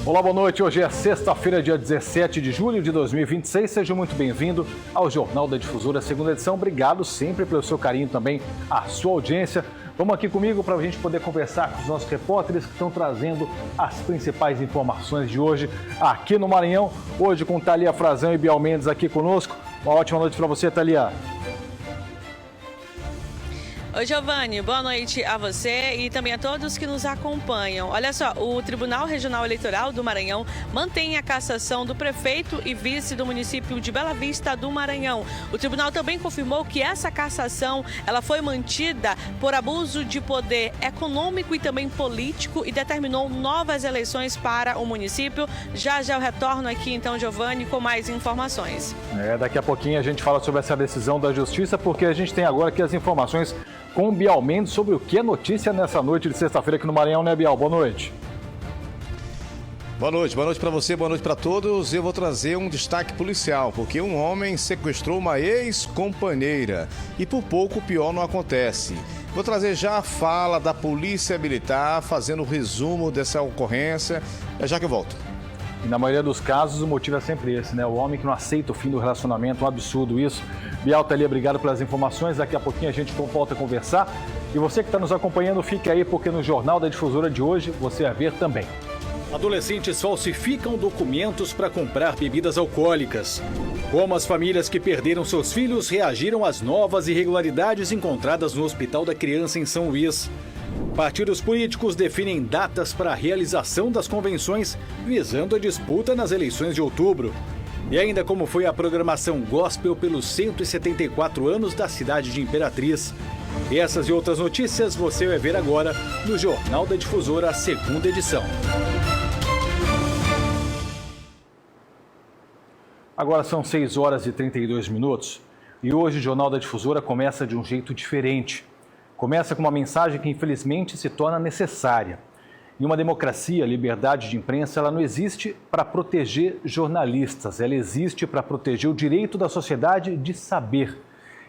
Olá, boa noite. Hoje é sexta-feira, dia 17 de julho de 2026. Seja muito bem-vindo ao Jornal da Difusora, segunda edição. Obrigado sempre pelo seu carinho também, a sua audiência. Vamos aqui comigo para a gente poder conversar com os nossos repórteres que estão trazendo as principais informações de hoje aqui no Maranhão. Hoje com Thalia Frazão e Bial Mendes aqui conosco. Uma ótima noite para você, Thalia. Oi, Giovanni, boa noite a você e também a todos que nos acompanham. Olha só, o Tribunal Regional Eleitoral do Maranhão mantém a cassação do prefeito e vice do município de Bela Vista do Maranhão. O tribunal também confirmou que essa cassação ela foi mantida por abuso de poder econômico e também político e determinou novas eleições para o município. Já eu retorno aqui então, Giovanni, com mais informações. Daqui a pouquinho a gente fala sobre essa decisão da Justiça, porque a gente tem agora aqui as informações com o Bial Mendes sobre o que é notícia nessa noite de sexta-feira aqui no Maranhão, né, Bial? Boa noite. Boa noite para você, boa noite para todos. Eu vou trazer um destaque policial, porque um homem sequestrou uma ex-companheira e por pouco o pior não acontece. Vou trazer já a fala da Polícia Militar, fazendo o resumo dessa ocorrência, já que eu volto. E na maioria dos casos o motivo é sempre esse, né? O homem que não aceita o fim do relacionamento, um absurdo isso. Bial, Thalia, obrigado pelas informações. Daqui a pouquinho a gente volta a conversar. E você que está nos acompanhando, fique aí, porque no Jornal da Difusora de hoje você vai ver também. Adolescentes falsificam documentos para comprar bebidas alcoólicas. Como as famílias que perderam seus filhos reagiram às novas irregularidades encontradas no Hospital da Criança em São Luís. Partidos políticos definem datas para a realização das convenções visando a disputa nas eleições de outubro. E ainda como foi a programação gospel pelos 174 anos da cidade de Imperatriz. Essas e outras notícias você vai ver agora no Jornal da Difusora, segunda edição. Agora são 6 horas e 32 minutos e hoje o Jornal da Difusora começa de um jeito diferente. Começa com uma mensagem que infelizmente se torna necessária. Em uma democracia, a liberdade de imprensa ela não existe para proteger jornalistas, ela existe para proteger o direito da sociedade de saber.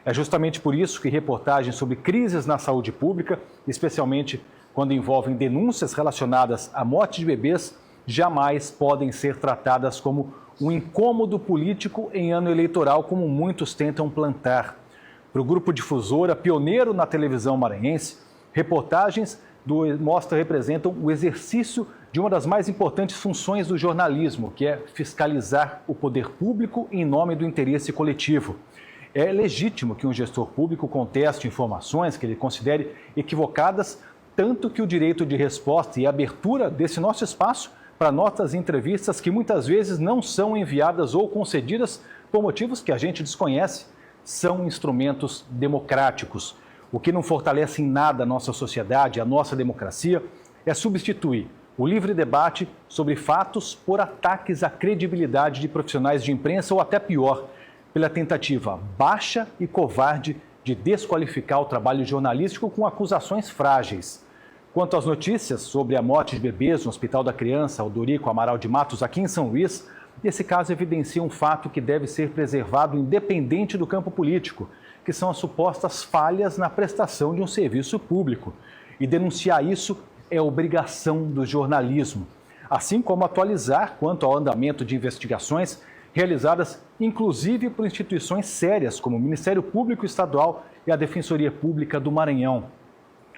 É justamente por isso que reportagens sobre crises na saúde pública, especialmente quando envolvem denúncias relacionadas à morte de bebês, jamais podem ser tratadas como um incômodo político em ano eleitoral, como muitos tentam plantar. Para o Grupo Difusora, pioneiro na televisão maranhense, reportagens do Mostra representam o exercício de uma das mais importantes funções do jornalismo, que é fiscalizar o poder público em nome do interesse coletivo. É legítimo que um gestor público conteste informações que ele considere equivocadas, tanto que o direito de resposta e abertura desse nosso espaço para notas e entrevistas que muitas vezes não são enviadas ou concedidas por motivos que a gente desconhece, são instrumentos democráticos. O que não fortalece em nada a nossa sociedade, a nossa democracia, é substituir o livre debate sobre fatos por ataques à credibilidade de profissionais de imprensa ou até pior, pela tentativa baixa e covarde de desqualificar o trabalho jornalístico com acusações frágeis. Quanto às notícias sobre a morte de bebês no Hospital da Criança Odorico Amaral de Matos, aqui em São Luís, esse caso evidencia um fato que deve ser preservado independente do campo político, que são as supostas falhas na prestação de um serviço público. E denunciar isso é obrigação do jornalismo, assim como atualizar quanto ao andamento de investigações realizadas inclusive por instituições sérias como o Ministério Público Estadual e a Defensoria Pública do Maranhão.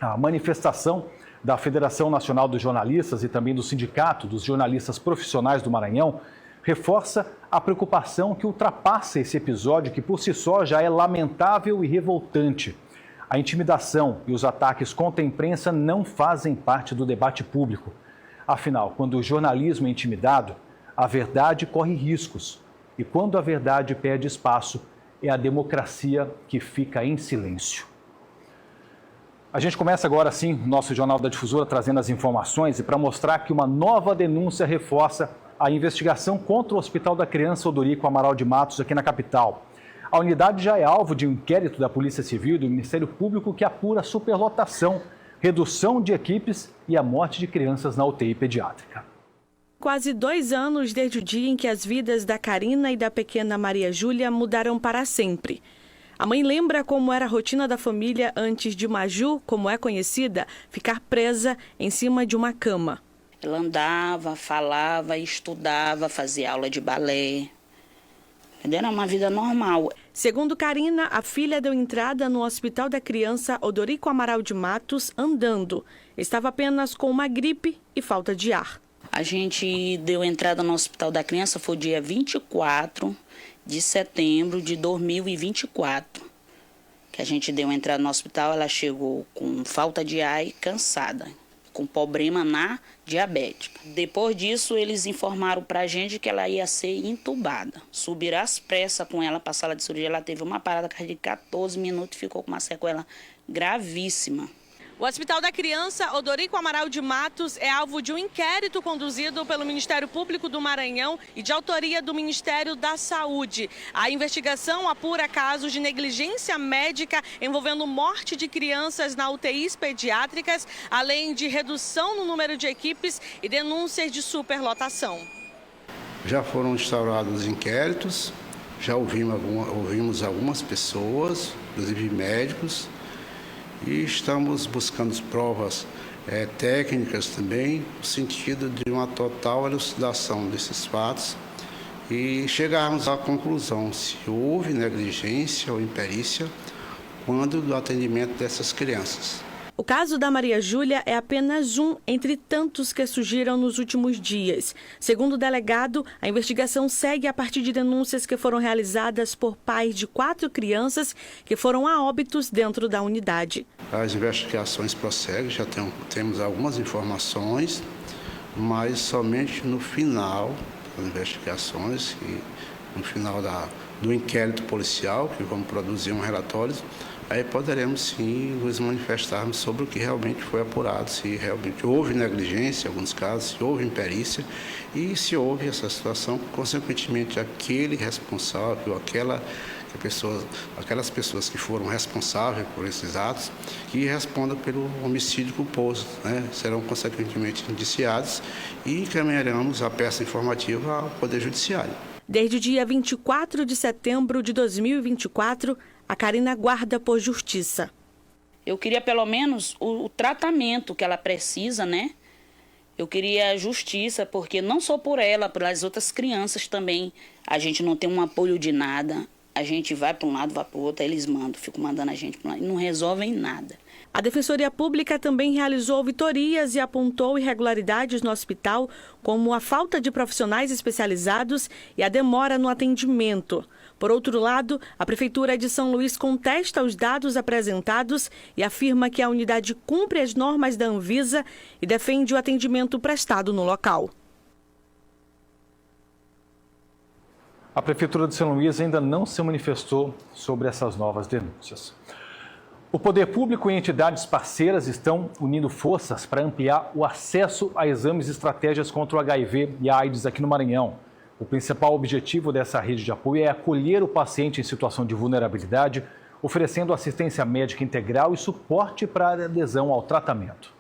A manifestação da Federação Nacional dos Jornalistas e também do Sindicato dos Jornalistas Profissionais do Maranhão reforça a preocupação que ultrapassa esse episódio, que por si só já é lamentável e revoltante. A intimidação e os ataques contra a imprensa não fazem parte do debate público. Afinal, quando o jornalismo é intimidado, a verdade corre riscos. E quando a verdade perde espaço, é a democracia que fica em silêncio. A gente começa agora sim o nosso Jornal da Difusora trazendo as informações e para mostrar que uma nova denúncia reforça a investigação contra o Hospital da Criança Odorico Amaral de Matos aqui na capital. A unidade já é alvo de um inquérito da Polícia Civil e do Ministério Público que apura a superlotação, redução de equipes e a morte de crianças na UTI pediátrica. Quase 2 anos desde o dia em que as vidas da Karina e da pequena Maria Júlia mudaram para sempre. A mãe lembra como era a rotina da família antes de Maju, como é conhecida, ficar presa em cima de uma cama. Ela andava, falava, estudava, fazia aula de balé. Era uma vida normal. Segundo Karina, a filha deu entrada no Hospital da Criança Odorico Amaral de Matos andando. Estava apenas com uma gripe e falta de ar. A gente deu entrada no Hospital da Criança, foi dia 24 de setembro de 2024. Que a gente deu entrada no hospital, ela chegou com falta de ar e cansada, com problema na diabética. Depois disso, eles informaram pra gente que ela ia ser entubada. Subiram às pressas com ela para a sala de cirurgia. Ela teve uma parada cardíaca de 14 minutos e ficou com uma sequela gravíssima. O Hospital da Criança Odorico Amaral de Matos é alvo de um inquérito conduzido pelo Ministério Público do Maranhão e de autoria do Ministério da Saúde. A investigação apura casos de negligência médica envolvendo morte de crianças na UTIs pediátricas, além de redução no número de equipes e denúncias de superlotação. Já foram instaurados inquéritos, já ouvimos algumas pessoas, inclusive médicos, e estamos buscando provas técnicas também, no sentido de uma total elucidação desses fatos e chegarmos à conclusão se houve negligência ou imperícia quando do atendimento dessas crianças. O caso da Maria Júlia é apenas um entre tantos que surgiram nos últimos dias. Segundo o delegado, a investigação segue a partir de denúncias que foram realizadas por pais de 4 crianças que foram a óbitos dentro da unidade. As investigações prosseguem, já temos algumas informações, mas somente no final das investigações e no final do inquérito policial, que vamos produzir um relatório, aí poderemos sim nos manifestarmos sobre o que realmente foi apurado, se realmente houve negligência em alguns casos, se houve imperícia e se houve essa situação, consequentemente aquele responsável, aquelas pessoas que foram responsáveis por esses atos, que respondam pelo homicídio culposo, né? Serão consequentemente indiciados e encaminharemos a peça informativa ao Poder Judiciário. Desde o dia 24 de setembro de 2024, a Karina aguarda por justiça. Eu queria pelo menos o tratamento que ela precisa, né? Eu queria justiça, porque não só por ela, pelas outras crianças também. A gente não tem um apoio de nada. A gente vai para um lado, vai para o outro, aí eles ficam mandando a gente para um lado e não resolvem nada. A Defensoria Pública também realizou vitorias e apontou irregularidades no hospital, como a falta de profissionais especializados e a demora no atendimento. Por outro lado, a Prefeitura de São Luís contesta os dados apresentados e afirma que a unidade cumpre as normas da Anvisa e defende o atendimento prestado no local. A Prefeitura de São Luís ainda não se manifestou sobre essas novas denúncias. O poder público e entidades parceiras estão unindo forças para ampliar o acesso a exames e estratégias contra o HIV e a AIDS aqui no Maranhão. O principal objetivo dessa rede de apoio é acolher o paciente em situação de vulnerabilidade, oferecendo assistência médica integral e suporte para a adesão ao tratamento.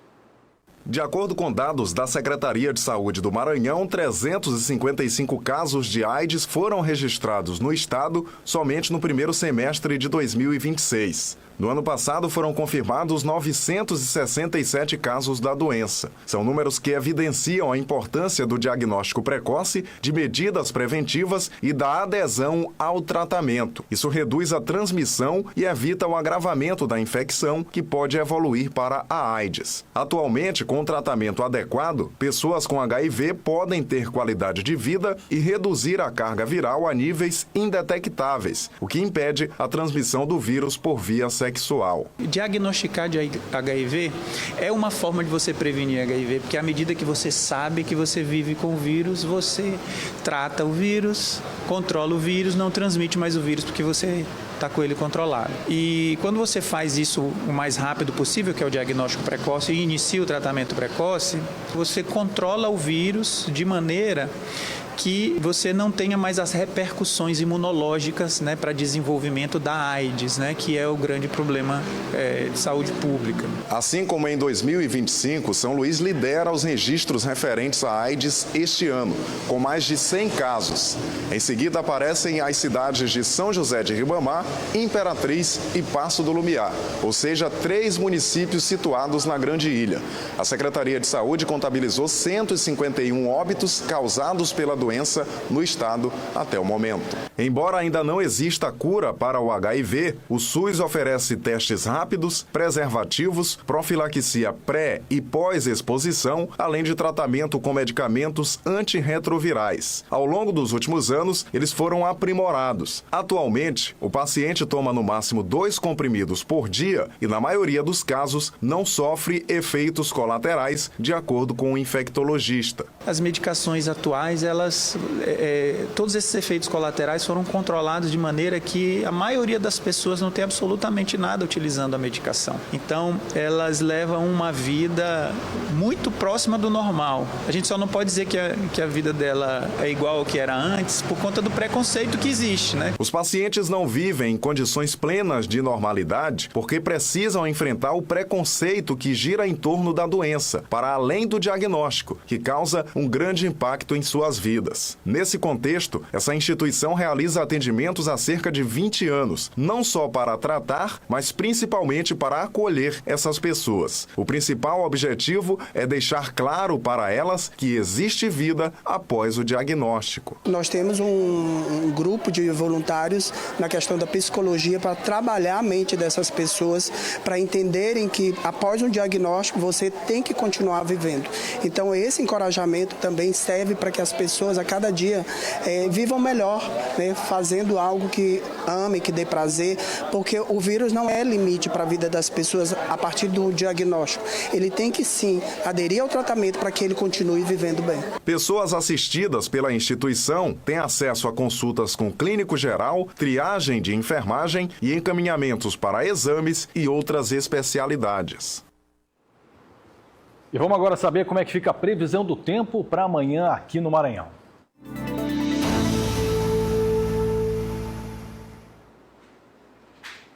De acordo com dados da Secretaria de Saúde do Maranhão, 355 casos de AIDS foram registrados no estado somente no primeiro semestre de 2026. No ano passado, foram confirmados 967 casos da doença. São números que evidenciam a importância do diagnóstico precoce, de medidas preventivas e da adesão ao tratamento. Isso reduz a transmissão e evita o agravamento da infecção, que pode evoluir para a AIDS. Atualmente, com o tratamento adequado, pessoas com HIV podem ter qualidade de vida e reduzir a carga viral a níveis indetectáveis, o que impede a transmissão do vírus por via sexual. Diagnosticar de HIV é uma forma de você prevenir HIV, porque à medida que você sabe que você vive com o vírus, você trata o vírus, controla o vírus, não transmite mais o vírus porque você está com ele controlado. E quando você faz isso o mais rápido possível, que é o diagnóstico precoce, e inicia o tratamento precoce, você controla o vírus de maneira que você não tenha mais as repercussões imunológicas, né, para desenvolvimento da AIDS, né, que é o grande problema de saúde pública. Assim como em 2025, São Luís lidera os registros referentes à AIDS este ano, com mais de 100 casos. Em seguida aparecem as cidades de São José de Ribamar, Imperatriz e Paço do Lumiar, ou seja, 3 municípios situados na Grande Ilha. A Secretaria de Saúde contabilizou 151 óbitos causados pela doença no estado até o momento. Embora ainda não exista cura para o HIV, o SUS oferece testes rápidos, preservativos, profilaxia pré- e pós-exposição, além de tratamento com medicamentos antirretrovirais. Ao longo dos últimos anos, eles foram aprimorados. Atualmente, o paciente toma no máximo 2 comprimidos por dia e, na maioria dos casos, não sofre efeitos colaterais, de acordo com o infectologista. As medicações atuais, todos esses efeitos colaterais foram controlados de maneira que a maioria das pessoas não tem absolutamente nada utilizando a medicação. Então, elas levam uma vida muito próxima do normal. A gente só não pode dizer que a vida dela é igual ao que era antes por conta do preconceito que existe, né? Os pacientes não vivem em condições plenas de normalidade porque precisam enfrentar o preconceito que gira em torno da doença, para além do diagnóstico, que causa um grande impacto em suas vidas. Nesse contexto, essa instituição realiza atendimentos há cerca de 20 anos, não só para tratar, mas principalmente para acolher essas pessoas. O principal objetivo é deixar claro para elas que existe vida após o diagnóstico. Nós temos um grupo de voluntários na questão da psicologia para trabalhar a mente dessas pessoas, para entenderem que após um diagnóstico você tem que continuar vivendo. Então esse encorajamento também serve para que as pessoas a cada dia vivam melhor, né, fazendo algo que amem, que dê prazer, porque o vírus não é limite para a vida das pessoas a partir do diagnóstico. Ele tem que sim aderir ao tratamento para que ele continue vivendo bem. Pessoas assistidas pela instituição têm acesso a consultas com clínico geral, triagem de enfermagem e encaminhamentos para exames e outras especialidades. E vamos agora saber como é que fica a previsão do tempo para amanhã aqui no Maranhão.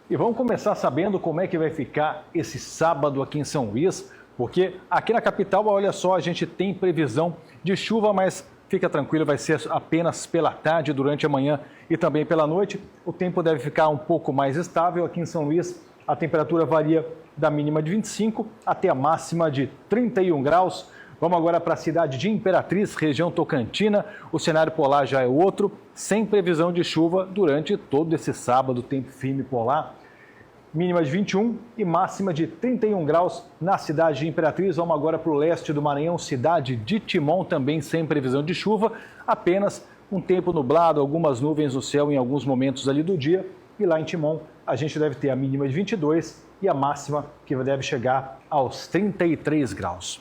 E vamos começar sabendo como é que vai ficar esse sábado aqui em São Luís, porque aqui na capital, olha só, a gente tem previsão de chuva, mas fica tranquilo, vai ser apenas pela tarde, durante a manhã e também pela noite. O tempo deve ficar um pouco mais estável. Aqui em São Luís, a temperatura varia da mínima de 25 até a máxima de 31 graus. Vamos agora para a cidade de Imperatriz, região Tocantina. O cenário polar já é outro, sem previsão de chuva durante todo esse sábado, tempo firme por lá. Mínima de 21 e máxima de 31 graus na cidade de Imperatriz. Vamos agora para o leste do Maranhão, cidade de Timon, também sem previsão de chuva. Apenas um tempo nublado, algumas nuvens no céu em alguns momentos ali do dia. E lá em Timon, a gente deve ter a mínima de 22 e a máxima que deve chegar aos 33 graus.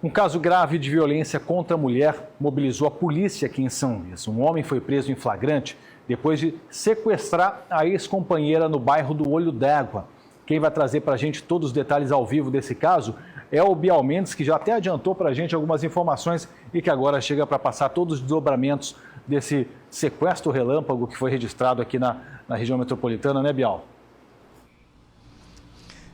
Um caso grave de violência contra a mulher mobilizou a polícia aqui em São Luís. Um homem foi preso em flagrante depois de sequestrar a ex-companheira no bairro do Olho d'Água. Quem vai trazer para a gente todos os detalhes ao vivo desse caso é o Bial Mendes, que já até adiantou para a gente algumas informações e que agora chega para passar todos os desdobramentos desse sequestro relâmpago que foi registrado aqui na região metropolitana, né, Bial?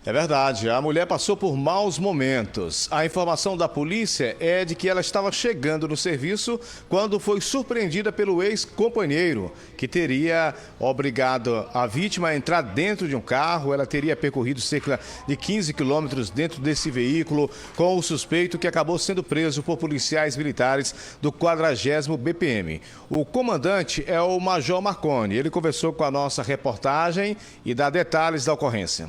É verdade, a mulher passou por maus momentos. A informação da polícia é de que ela estava chegando no serviço quando foi surpreendida pelo ex-companheiro, que teria obrigado a vítima a entrar dentro de um carro. Ela teria percorrido cerca de 15 quilômetros dentro desse veículo com o suspeito, que acabou sendo preso por policiais militares do 40º BPM. O comandante é o Major Marconi. Ele conversou com a nossa reportagem e dá detalhes da ocorrência.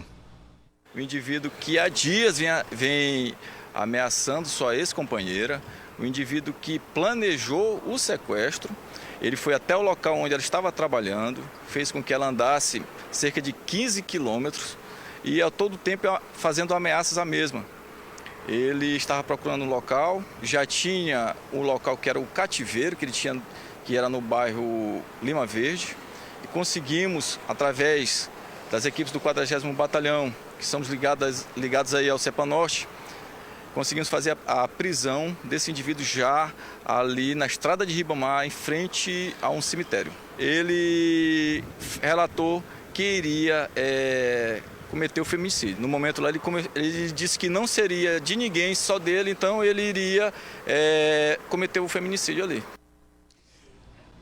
O indivíduo que há dias vem ameaçando sua ex-companheira, o indivíduo que planejou o sequestro, ele foi até o local onde ela estava trabalhando, fez com que ela andasse cerca de 15 quilômetros e a todo tempo fazendo ameaças à mesma. Ele estava procurando um local, já tinha um local que era o cativeiro, que era no bairro Lima Verde, e conseguimos, através das equipes do 40º Batalhão, que somos ligados aí ao CEPA Norte, conseguimos fazer a prisão desse indivíduo já ali na estrada de Ribamar, em frente a um cemitério. Ele relatou que iria cometer o feminicídio. No momento lá ele disse que não seria de ninguém, só dele, então ele iria cometer o feminicídio ali.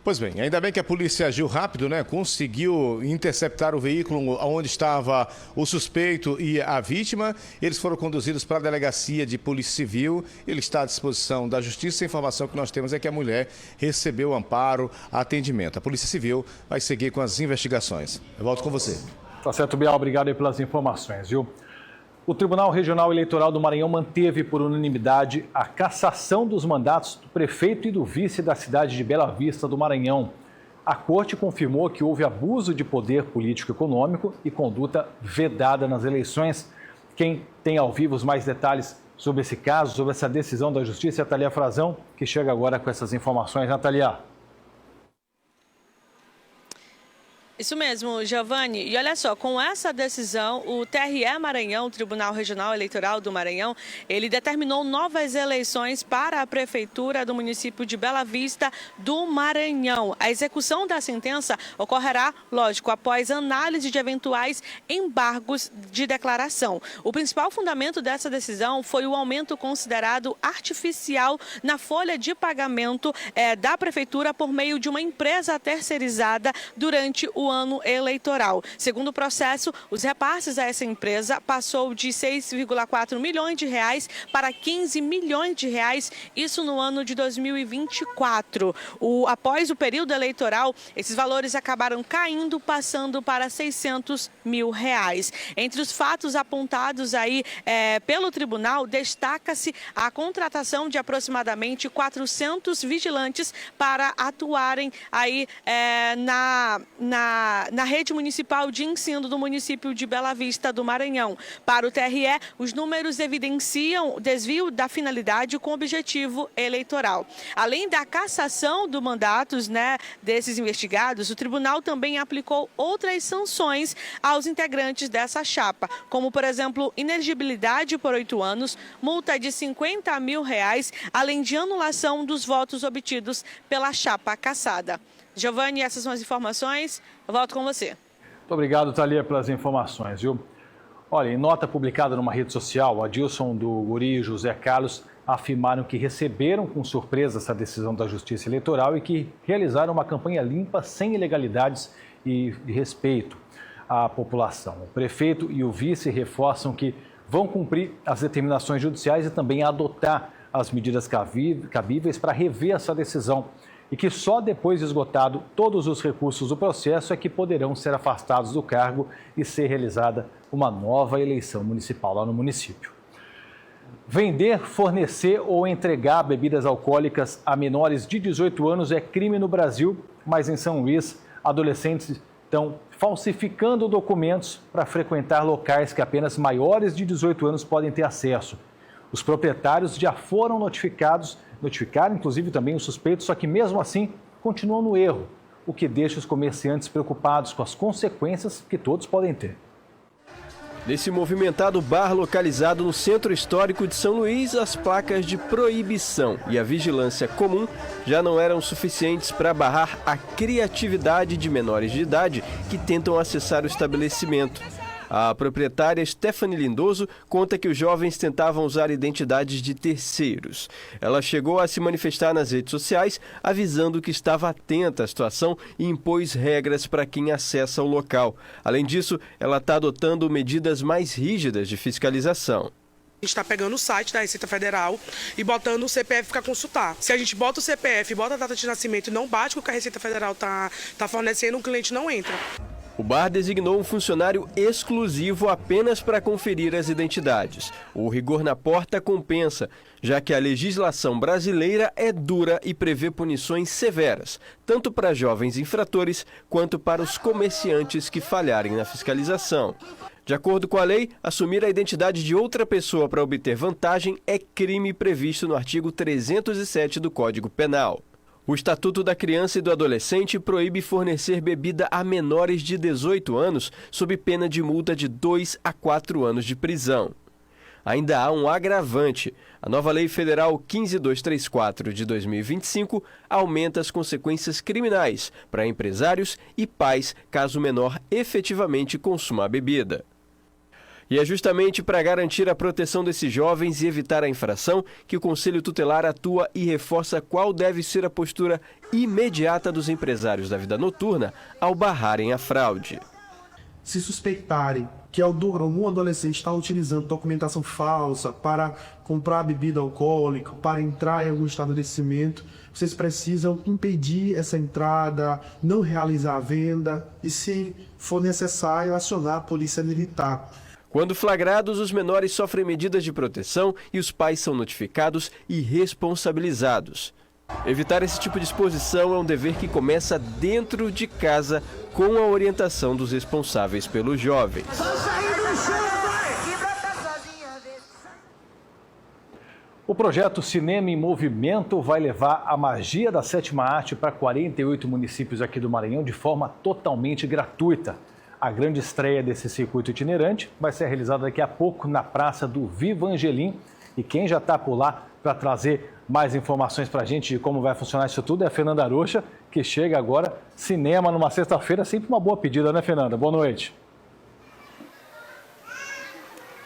Pois bem, ainda bem que a polícia agiu rápido, né? Conseguiu interceptar o veículo onde estava o suspeito e a vítima. Eles foram conduzidos para a delegacia de Polícia Civil. Ele está à disposição da Justiça. A informação que nós temos é que a mulher recebeu amparo, atendimento. A Polícia Civil vai seguir com as investigações. Eu volto com você. Tá certo, Bial. Obrigado aí pelas informações, viu? O Tribunal Regional Eleitoral do Maranhão manteve por unanimidade a cassação dos mandatos do prefeito e do vice da cidade de Bela Vista do Maranhão. A Corte confirmou que houve abuso de poder político-econômico e conduta vedada nas eleições. Quem tem ao vivo os mais detalhes sobre esse caso, sobre essa decisão da Justiça, é a Thalia Frazão, que chega agora com essas informações. Thalia. Isso mesmo, Giovanni. E olha só, com essa decisão, o TRE Maranhão, o Tribunal Regional Eleitoral do Maranhão, ele determinou novas eleições para a Prefeitura do município de Bela Vista do Maranhão. A execução da sentença ocorrerá, lógico, após análise de eventuais embargos de declaração. O principal fundamento dessa decisão foi o aumento considerado artificial na folha de pagamento da Prefeitura por meio de uma empresa terceirizada durante o ano eleitoral. Segundo o processo, os repasses a essa empresa passou de 6,4 milhões de reais para 15 milhões de reais, isso no ano de 2024. Após o período eleitoral, esses valores acabaram caindo, passando para 600 mil reais. Entre os fatos apontados aí pelo tribunal, destaca-se a contratação de aproximadamente 400 vigilantes para atuarem aí na rede municipal de ensino do município de Bela Vista do Maranhão. Para o TRE, os números evidenciam desvio da finalidade com objetivo eleitoral. Além da cassação dos mandatos desses investigados, o tribunal também aplicou outras sanções aos integrantes dessa chapa, como, por exemplo, inexigibilidade por 8 anos, multa de 50 mil reais, além de anulação dos votos obtidos pela chapa cassada. Giovanni, essas são as informações. Eu volto com você. Muito obrigado, Thalia, pelas informações, viu? Olha, em nota publicada numa rede social, Adilson do Guri e José Carlos afirmaram que receberam com surpresa essa decisão da Justiça Eleitoral e que realizaram uma campanha limpa, sem ilegalidades e de respeito à população. O prefeito e o vice reforçam que vão cumprir as determinações judiciais e também adotar as medidas cabíveis para rever essa decisão, e que só depois de esgotado todos os recursos do processo é que poderão ser afastados do cargo e ser realizada uma nova eleição municipal lá no município. Vender, fornecer ou entregar bebidas alcoólicas a menores de 18 anos é crime no Brasil, mas em São Luís, adolescentes estão falsificando documentos para frequentar locais que apenas maiores de 18 anos podem ter acesso. Os proprietários já foram notificaram inclusive também os suspeitos, só que mesmo assim continuam no erro, o que deixa os comerciantes preocupados com as consequências que todos podem ter. Nesse movimentado bar localizado no Centro Histórico de São Luís, as placas de proibição e a vigilância comum já não eram suficientes para barrar a criatividade de menores de idade que tentam acessar o estabelecimento. A proprietária Stephanie Lindoso conta que os jovens tentavam usar identidades de terceiros. Ela chegou a se manifestar nas redes sociais, avisando que estava atenta à situação e impôs regras para quem acessa o local. Além disso, ela está adotando medidas mais rígidas de fiscalização. A gente está pegando o site da Receita Federal e botando o CPF para consultar. Se a gente bota o CPF, bota a data de nascimento e não bate com o que a Receita Federal está fornecendo, o cliente não entra. O bar designou um funcionário exclusivo apenas para conferir as identidades. O rigor na porta compensa, já que a legislação brasileira é dura e prevê punições severas, tanto para jovens infratores quanto para os comerciantes que falharem na fiscalização. De acordo com a lei, assumir a identidade de outra pessoa para obter vantagem é crime previsto no artigo 307 do Código Penal. O Estatuto da Criança e do Adolescente proíbe fornecer bebida a menores de 18 anos, sob pena de multa de 2 a 4 anos de prisão. ainda há um agravante. A nova Lei Federal 15234 de 2025 aumenta as consequências criminais para empresários e pais caso o menor efetivamente consuma a bebida. E é justamente para garantir a proteção desses jovens e evitar a infração que o Conselho Tutelar atua e reforça qual deve ser a postura imediata dos empresários da vida noturna ao barrarem a fraude. Se suspeitarem que algum adolescente está utilizando documentação falsa para comprar bebida alcoólica, para entrar em algum estabelecimento, vocês precisam impedir essa entrada, não realizar a venda e, se for necessário, acionar a polícia militar. Quando flagrados, os menores sofrem medidas de proteção e os pais são notificados e responsabilizados. Evitar esse tipo de exposição é um dever que começa dentro de casa, com a orientação dos responsáveis pelos jovens. O projeto Cinema em Movimento vai levar a magia da sétima arte para 48 municípios aqui do Maranhão de forma totalmente gratuita. A grande estreia desse circuito itinerante vai ser realizada daqui a pouco na Praça do Viva Angelim. E quem já está por lá para trazer mais informações para a gente de como vai funcionar isso tudo é a Fernanda Arocha, que chega agora. Cinema numa sexta-feira, sempre uma boa pedida, né, Fernanda? Boa noite.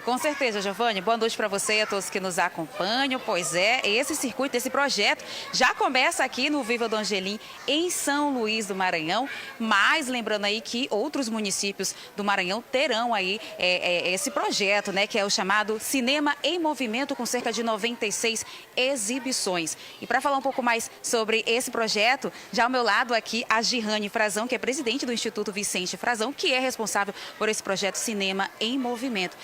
Com certeza, Giovanni. Boa noite para você e a todos que nos acompanham. Pois é, esse circuito, esse projeto já começa aqui no Viva do Angelim, em São Luís do Maranhão. Mas lembrando aí que outros municípios do Maranhão terão aí esse projeto, né, que é o chamado Cinema em Movimento, com cerca de 96 exibições. E para falar um pouco mais sobre esse projeto, já ao meu lado aqui a Girane Frazão, que é presidente do Instituto Vicente Frazão, que é responsável por esse projeto Cinema em Movimento.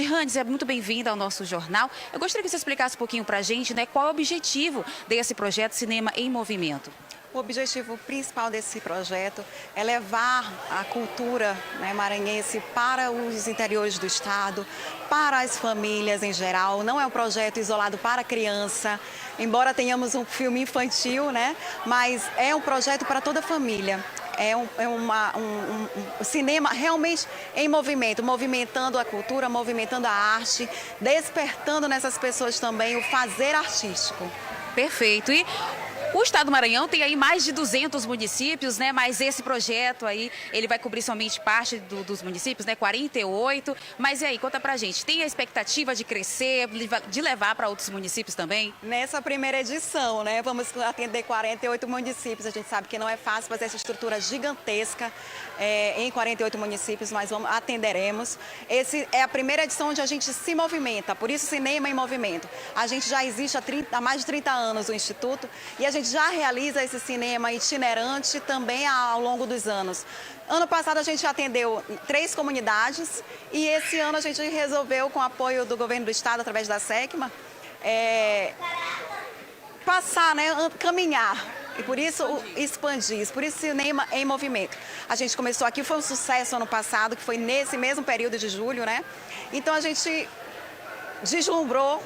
Girane, seja muito bem-vinda ao nosso jornal. Eu gostaria que você explicasse um pouquinho para a gente, né, qual é o objetivo desse projeto Cinema em Movimento. O objetivo principal desse projeto é levar a cultura, né, maranhense para os interiores do estado, para as famílias em geral. Não é um projeto isolado para a criança, embora tenhamos um filme infantil, né, mas é um projeto para toda a família. É um cinema realmente em movimento, movimentando a cultura, movimentando a arte, despertando nessas pessoas também o fazer artístico. Perfeito. E o estado do Maranhão tem aí mais de 200 municípios, né? Mas esse projeto aí, ele vai cobrir somente parte dos municípios, né? 48. Mas e aí, conta pra gente, tem a expectativa de crescer, de levar para outros municípios também? Nessa primeira edição, né? Vamos atender 48 municípios. A gente sabe que não é fácil fazer essa estrutura gigantesca em 48 municípios, nós atenderemos. Essa é a primeira edição onde a gente se movimenta, por isso Cinema em Movimento. A gente já existe há mais de 30 anos o Instituto e a gente já realiza esse cinema itinerante também ao longo dos anos. Ano passado a gente atendeu 3 comunidades e esse ano a gente resolveu, com o apoio do governo do estado, através da SECMA, passar, né, caminhar. E por isso expandir, por isso Cinema em Movimento. A gente começou aqui, foi um sucesso ano passado, que foi nesse mesmo período de julho, né? Então a gente deslumbrou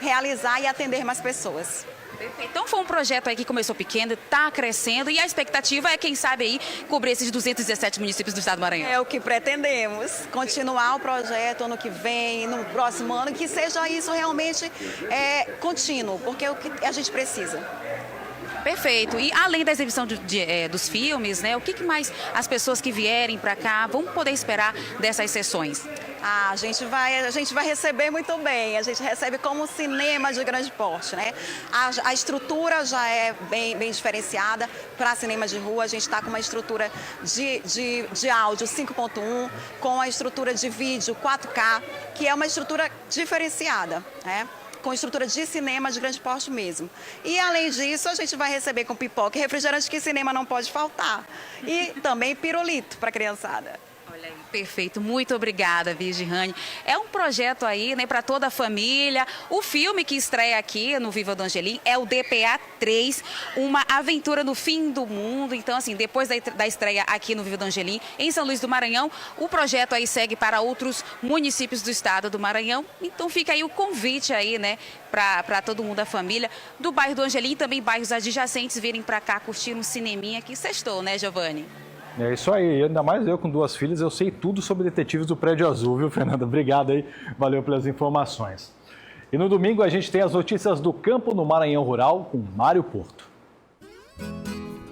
realizar e atender mais pessoas. Então foi um projeto aí que começou pequeno, está crescendo e a expectativa é, quem sabe, aí cobrir esses 217 municípios do estado do Maranhão. É o que pretendemos, continuar o projeto ano que vem, no próximo ano, que seja isso realmente contínuo, porque é o que a gente precisa. Perfeito. E além da exibição dos filmes, né, o que mais as pessoas que vierem para cá vão poder esperar dessas sessões? A gente vai receber muito bem, a gente recebe como cinema de grande porte, né? A estrutura já é bem diferenciada para cinema de rua, a gente está com uma estrutura de áudio 5.1, com a estrutura de vídeo 4K, que é uma estrutura diferenciada, né? Com estrutura de cinema de grande porte mesmo. E, além disso, a gente vai receber com pipoca e refrigerante, que cinema não pode faltar. E também pirulito para a criançada. Olha aí, perfeito. Muito obrigada, Girane. É um projeto aí, né, para toda a família. O filme que estreia aqui no Viva do Angelim é o DPA 3, uma aventura no fim do mundo. Então, assim, depois da estreia aqui no Viva do Angelim, em São Luís do Maranhão, o projeto aí segue para outros municípios do estado do Maranhão. Então, fica aí o convite aí, né, para todo mundo da família do bairro do Angelim e também bairros adjacentes virem para cá curtir um cineminha que sextou, né, Giovanni? É isso aí, ainda mais eu com 2 filhas, eu sei tudo sobre detetives do Prédio Azul, viu, Fernanda? Obrigado aí, valeu pelas informações. E no domingo a gente tem as notícias do campo no Maranhão Rural com Mário Porto.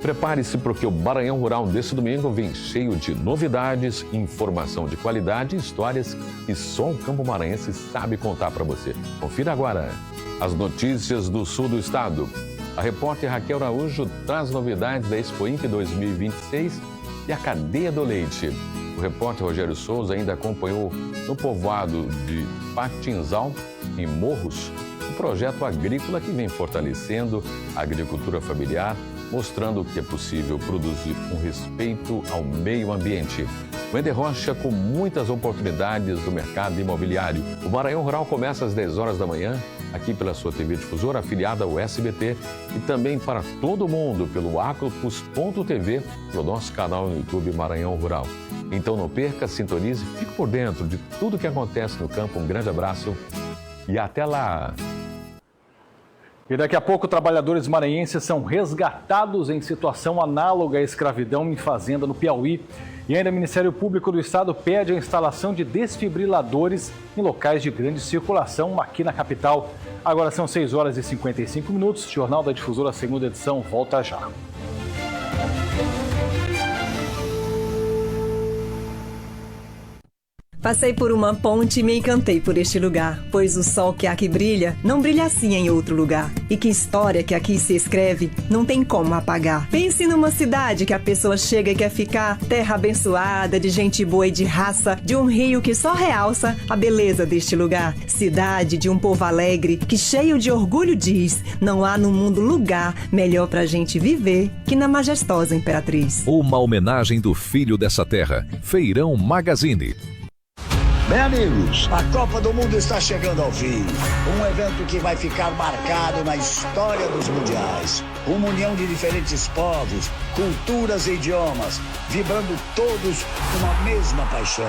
Prepare-se porque o Maranhão Rural desse domingo vem cheio de novidades, informação de qualidade e histórias que só o campo maranhense sabe contar para você. Confira agora as notícias do sul do estado. A repórter Raquel Araújo traz novidades da Expo Inc 2026 e a cadeia do leite. O repórter Rogério Souza ainda acompanhou no povoado de Patinzal, em Morros, um projeto agrícola que vem fortalecendo a agricultura familiar, mostrando que é possível produzir com respeito ao meio ambiente. Wender Rocha com muitas oportunidades do mercado imobiliário. O Maranhão Rural começa às 10 horas da manhã, aqui pela sua TV Difusora, afiliada ao SBT, e também para todo mundo pelo aclopus.tv, pelo nosso canal no YouTube Maranhão Rural. Então não perca, sintonize, fique por dentro de tudo que acontece no campo. Um grande abraço e até lá! E daqui a pouco, trabalhadores maranhenses são resgatados em situação análoga à escravidão em fazenda no Piauí. E ainda o Ministério Público do Estado pede a instalação de desfibriladores em locais de grande circulação aqui na capital. Agora são 6 horas e 55 minutos. Jornal da Difusora, segunda edição, volta já. Passei por uma ponte e me encantei por este lugar, pois o sol que aqui brilha não brilha assim em outro lugar. E que história que aqui se escreve não tem como apagar. Pense numa cidade que a pessoa chega e quer ficar, terra abençoada, de gente boa e de raça, de um rio que só realça a beleza deste lugar. Cidade de um povo alegre que cheio de orgulho diz, não há no mundo lugar melhor pra gente viver que na majestosa Imperatriz. Uma homenagem do filho dessa terra, Feirão Magazine. Bem, amigos, a Copa do Mundo está chegando ao fim. Um evento que vai ficar marcado na história dos mundiais. Uma união de diferentes povos, culturas e idiomas, vibrando todos uma mesma paixão.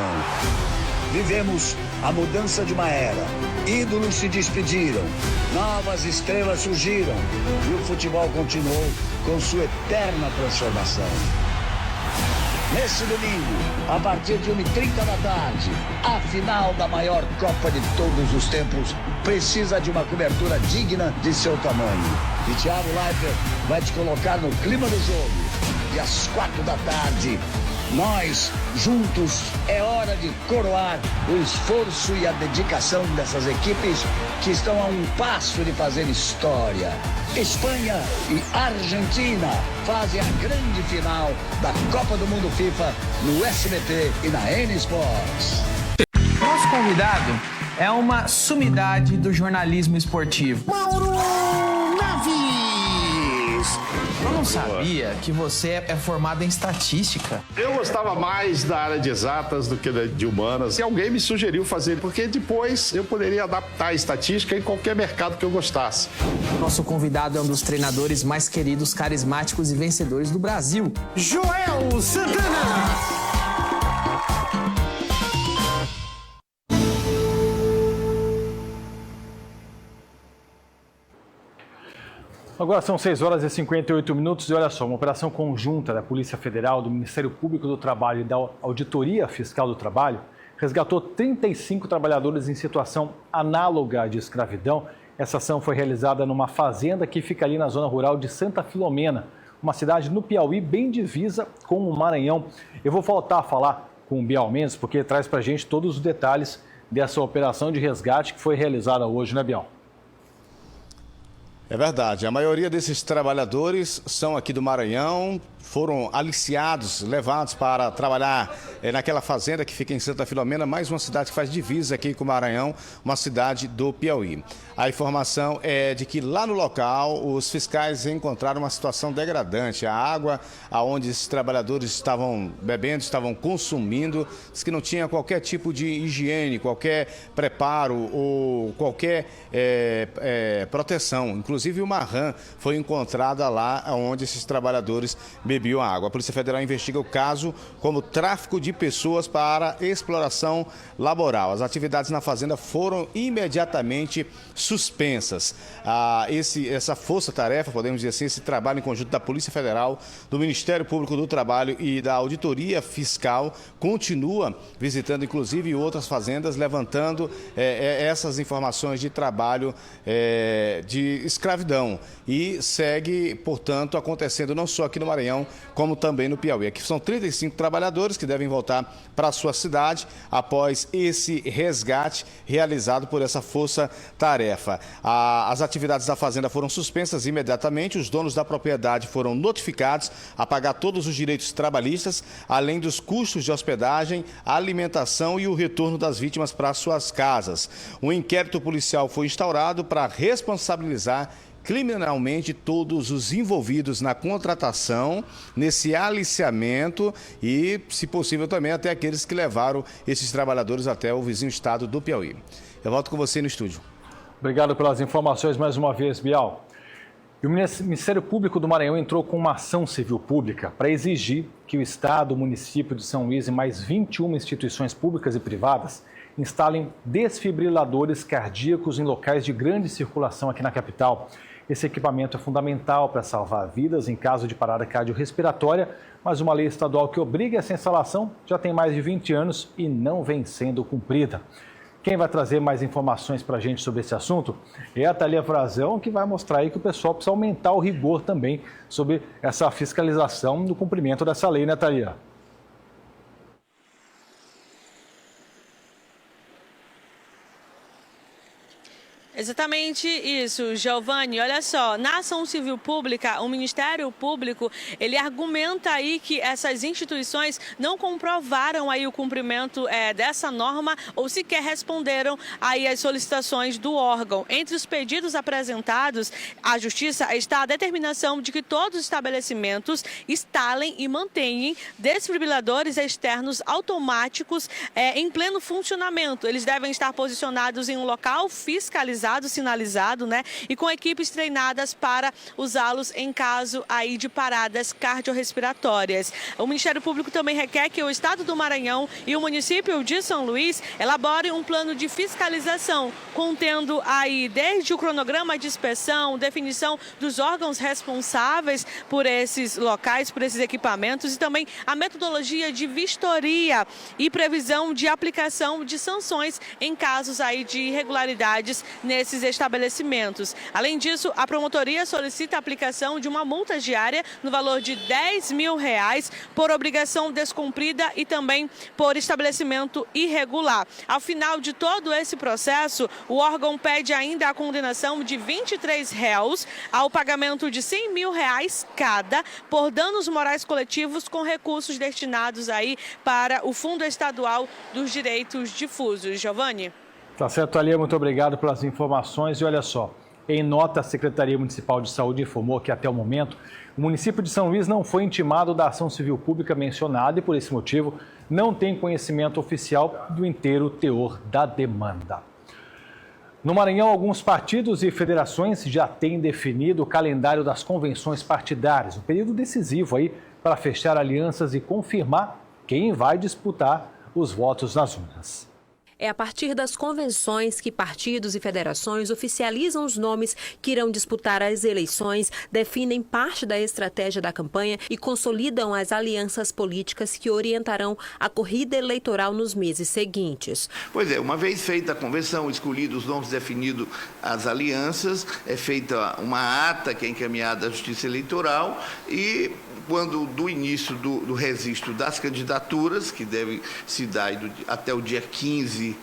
Vivemos a mudança de uma era. Ídolos se despediram, novas estrelas surgiram e o futebol continuou com sua eterna transformação. Nesse domingo, a partir de 1h30 da tarde, a final da maior Copa de todos os tempos precisa de uma cobertura digna de seu tamanho. E Thiago Leifert vai te colocar no clima do jogo. E às 4 da tarde, nós, juntos, é hora de coroar o esforço e a dedicação dessas equipes que estão a um passo de fazer história. Espanha e Argentina fazem a grande final da Copa do Mundo FIFA no SBT e na N Sports. Nosso convidado é uma sumidade do jornalismo esportivo. Mauro Naves! Eu não sabia que você é formado em estatística. Eu gostava mais da área de exatas do que de humanas. E alguém me sugeriu fazer, porque depois eu poderia adaptar a estatística em qualquer mercado que eu gostasse. Nosso convidado é um dos treinadores mais queridos, carismáticos e vencedores do Brasil. Joel Santana! Agora são 6 horas e 58 minutos e olha só, uma operação conjunta da Polícia Federal, do Ministério Público do Trabalho e da Auditoria Fiscal do Trabalho resgatou 35 trabalhadores em situação análoga de escravidão. Essa ação foi realizada numa fazenda que fica ali na zona rural de Santa Filomena, uma cidade no Piauí bem divisa com o Maranhão. Eu vou voltar a falar com o Bial Mendes porque ele traz para a gente todos os detalhes dessa operação de resgate que foi realizada hoje, né, Bial? É verdade, a maioria desses trabalhadores são aqui do Maranhão, foram aliciados, levados para trabalhar naquela fazenda que fica em Santa Filomena, mais uma cidade que faz divisa aqui com o Maranhão, uma cidade do Piauí. A informação é de que lá no local os fiscais encontraram uma situação degradante. A água aonde esses trabalhadores estavam bebendo, estavam consumindo, diz que não tinha qualquer tipo de higiene, qualquer preparo ou qualquer proteção. Inclusive uma rã foi encontrada lá onde esses trabalhadores bebiam a água. A Polícia Federal investiga o caso como tráfico de pessoas para exploração laboral. As atividades na fazenda foram imediatamente suspensas. Essa força-tarefa, podemos dizer assim, esse trabalho em conjunto da Polícia Federal, do Ministério Público do Trabalho e da Auditoria Fiscal continua visitando, inclusive, outras fazendas, levantando essas informações de trabalho de escravidão. E segue, portanto, acontecendo não só aqui no Maranhão, como também no Piauí. Aqui são 35 trabalhadores que devem voltar para a sua cidade após esse resgate realizado por essa força-tarefa. As atividades da fazenda foram suspensas imediatamente, os donos da propriedade foram notificados a pagar todos os direitos trabalhistas, além dos custos de hospedagem, alimentação e o retorno das vítimas para suas casas. Um inquérito policial foi instaurado para responsabilizar criminalmente todos os envolvidos na contratação, nesse aliciamento e, se possível, também até aqueles que levaram esses trabalhadores até o vizinho estado do Piauí. Eu volto com você no estúdio. Obrigado pelas informações mais uma vez, Bial. E o Ministério Público do Maranhão entrou com uma ação civil pública para exigir que o Estado, o município de São Luís e mais 21 instituições públicas e privadas instalem desfibriladores cardíacos em locais de grande circulação aqui na capital. Esse equipamento é fundamental para salvar vidas em caso de parada cardiorrespiratória, mas uma lei estadual que obriga essa instalação já tem mais de 20 anos e não vem sendo cumprida. Quem vai trazer mais informações para a gente sobre esse assunto é a Thalia Frazão, que vai mostrar aí que o pessoal precisa aumentar o rigor também sobre essa fiscalização do cumprimento dessa lei, né, Thalia? Exatamente isso, Giovanni. Olha só, na ação civil pública, o Ministério Público, ele argumenta aí que essas instituições não comprovaram aí o cumprimento dessa norma ou sequer responderam aí às solicitações do órgão. Entre os pedidos apresentados, a Justiça está a determinação de que todos os estabelecimentos instalem e mantenham desfibriladores externos automáticos em pleno funcionamento. Eles devem estar posicionados em um local fiscalizado, sinalizado, né? E com equipes treinadas para usá-los em caso aí de paradas cardiorrespiratórias. O Ministério Público também requer que o Estado do Maranhão e o município de São Luís elaborem um plano de fiscalização, contendo aí desde o cronograma de inspeção, definição dos órgãos responsáveis por esses locais, por esses equipamentos e também a metodologia de vistoria e previsão de aplicação de sanções em casos aí de irregularidades nesses estabelecimentos. Além disso, a promotoria solicita a aplicação de uma multa diária no valor de R$10 mil por obrigação descumprida e também por estabelecimento irregular. Ao final de todo esse processo, o órgão pede ainda a condenação de 23 réus ao pagamento de R$100 mil cada por danos morais coletivos com recursos destinados aí para o Fundo Estadual dos Direitos Difusos. Giovanni? Tá certo, Thalia, muito obrigado pelas informações. E olha só, em nota, a Secretaria Municipal de Saúde informou que até o momento o município de São Luís não foi intimado da ação civil pública mencionada e, por esse motivo, não tem conhecimento oficial do inteiro teor da demanda. No Maranhão, alguns partidos e federações já têm definido o calendário das convenções partidárias, um período decisivo aí para fechar alianças e confirmar quem vai disputar os votos nas urnas. É a partir das convenções que partidos e federações oficializam os nomes que irão disputar as eleições, definem parte da estratégia da campanha e consolidam as alianças políticas que orientarão a corrida eleitoral nos meses seguintes. Pois é, uma vez feita a convenção, escolhidos os nomes, definidos as alianças, é feita uma ata que é encaminhada à Justiça Eleitoral e quando do início do registro das candidaturas, que deve se dar até o dia 15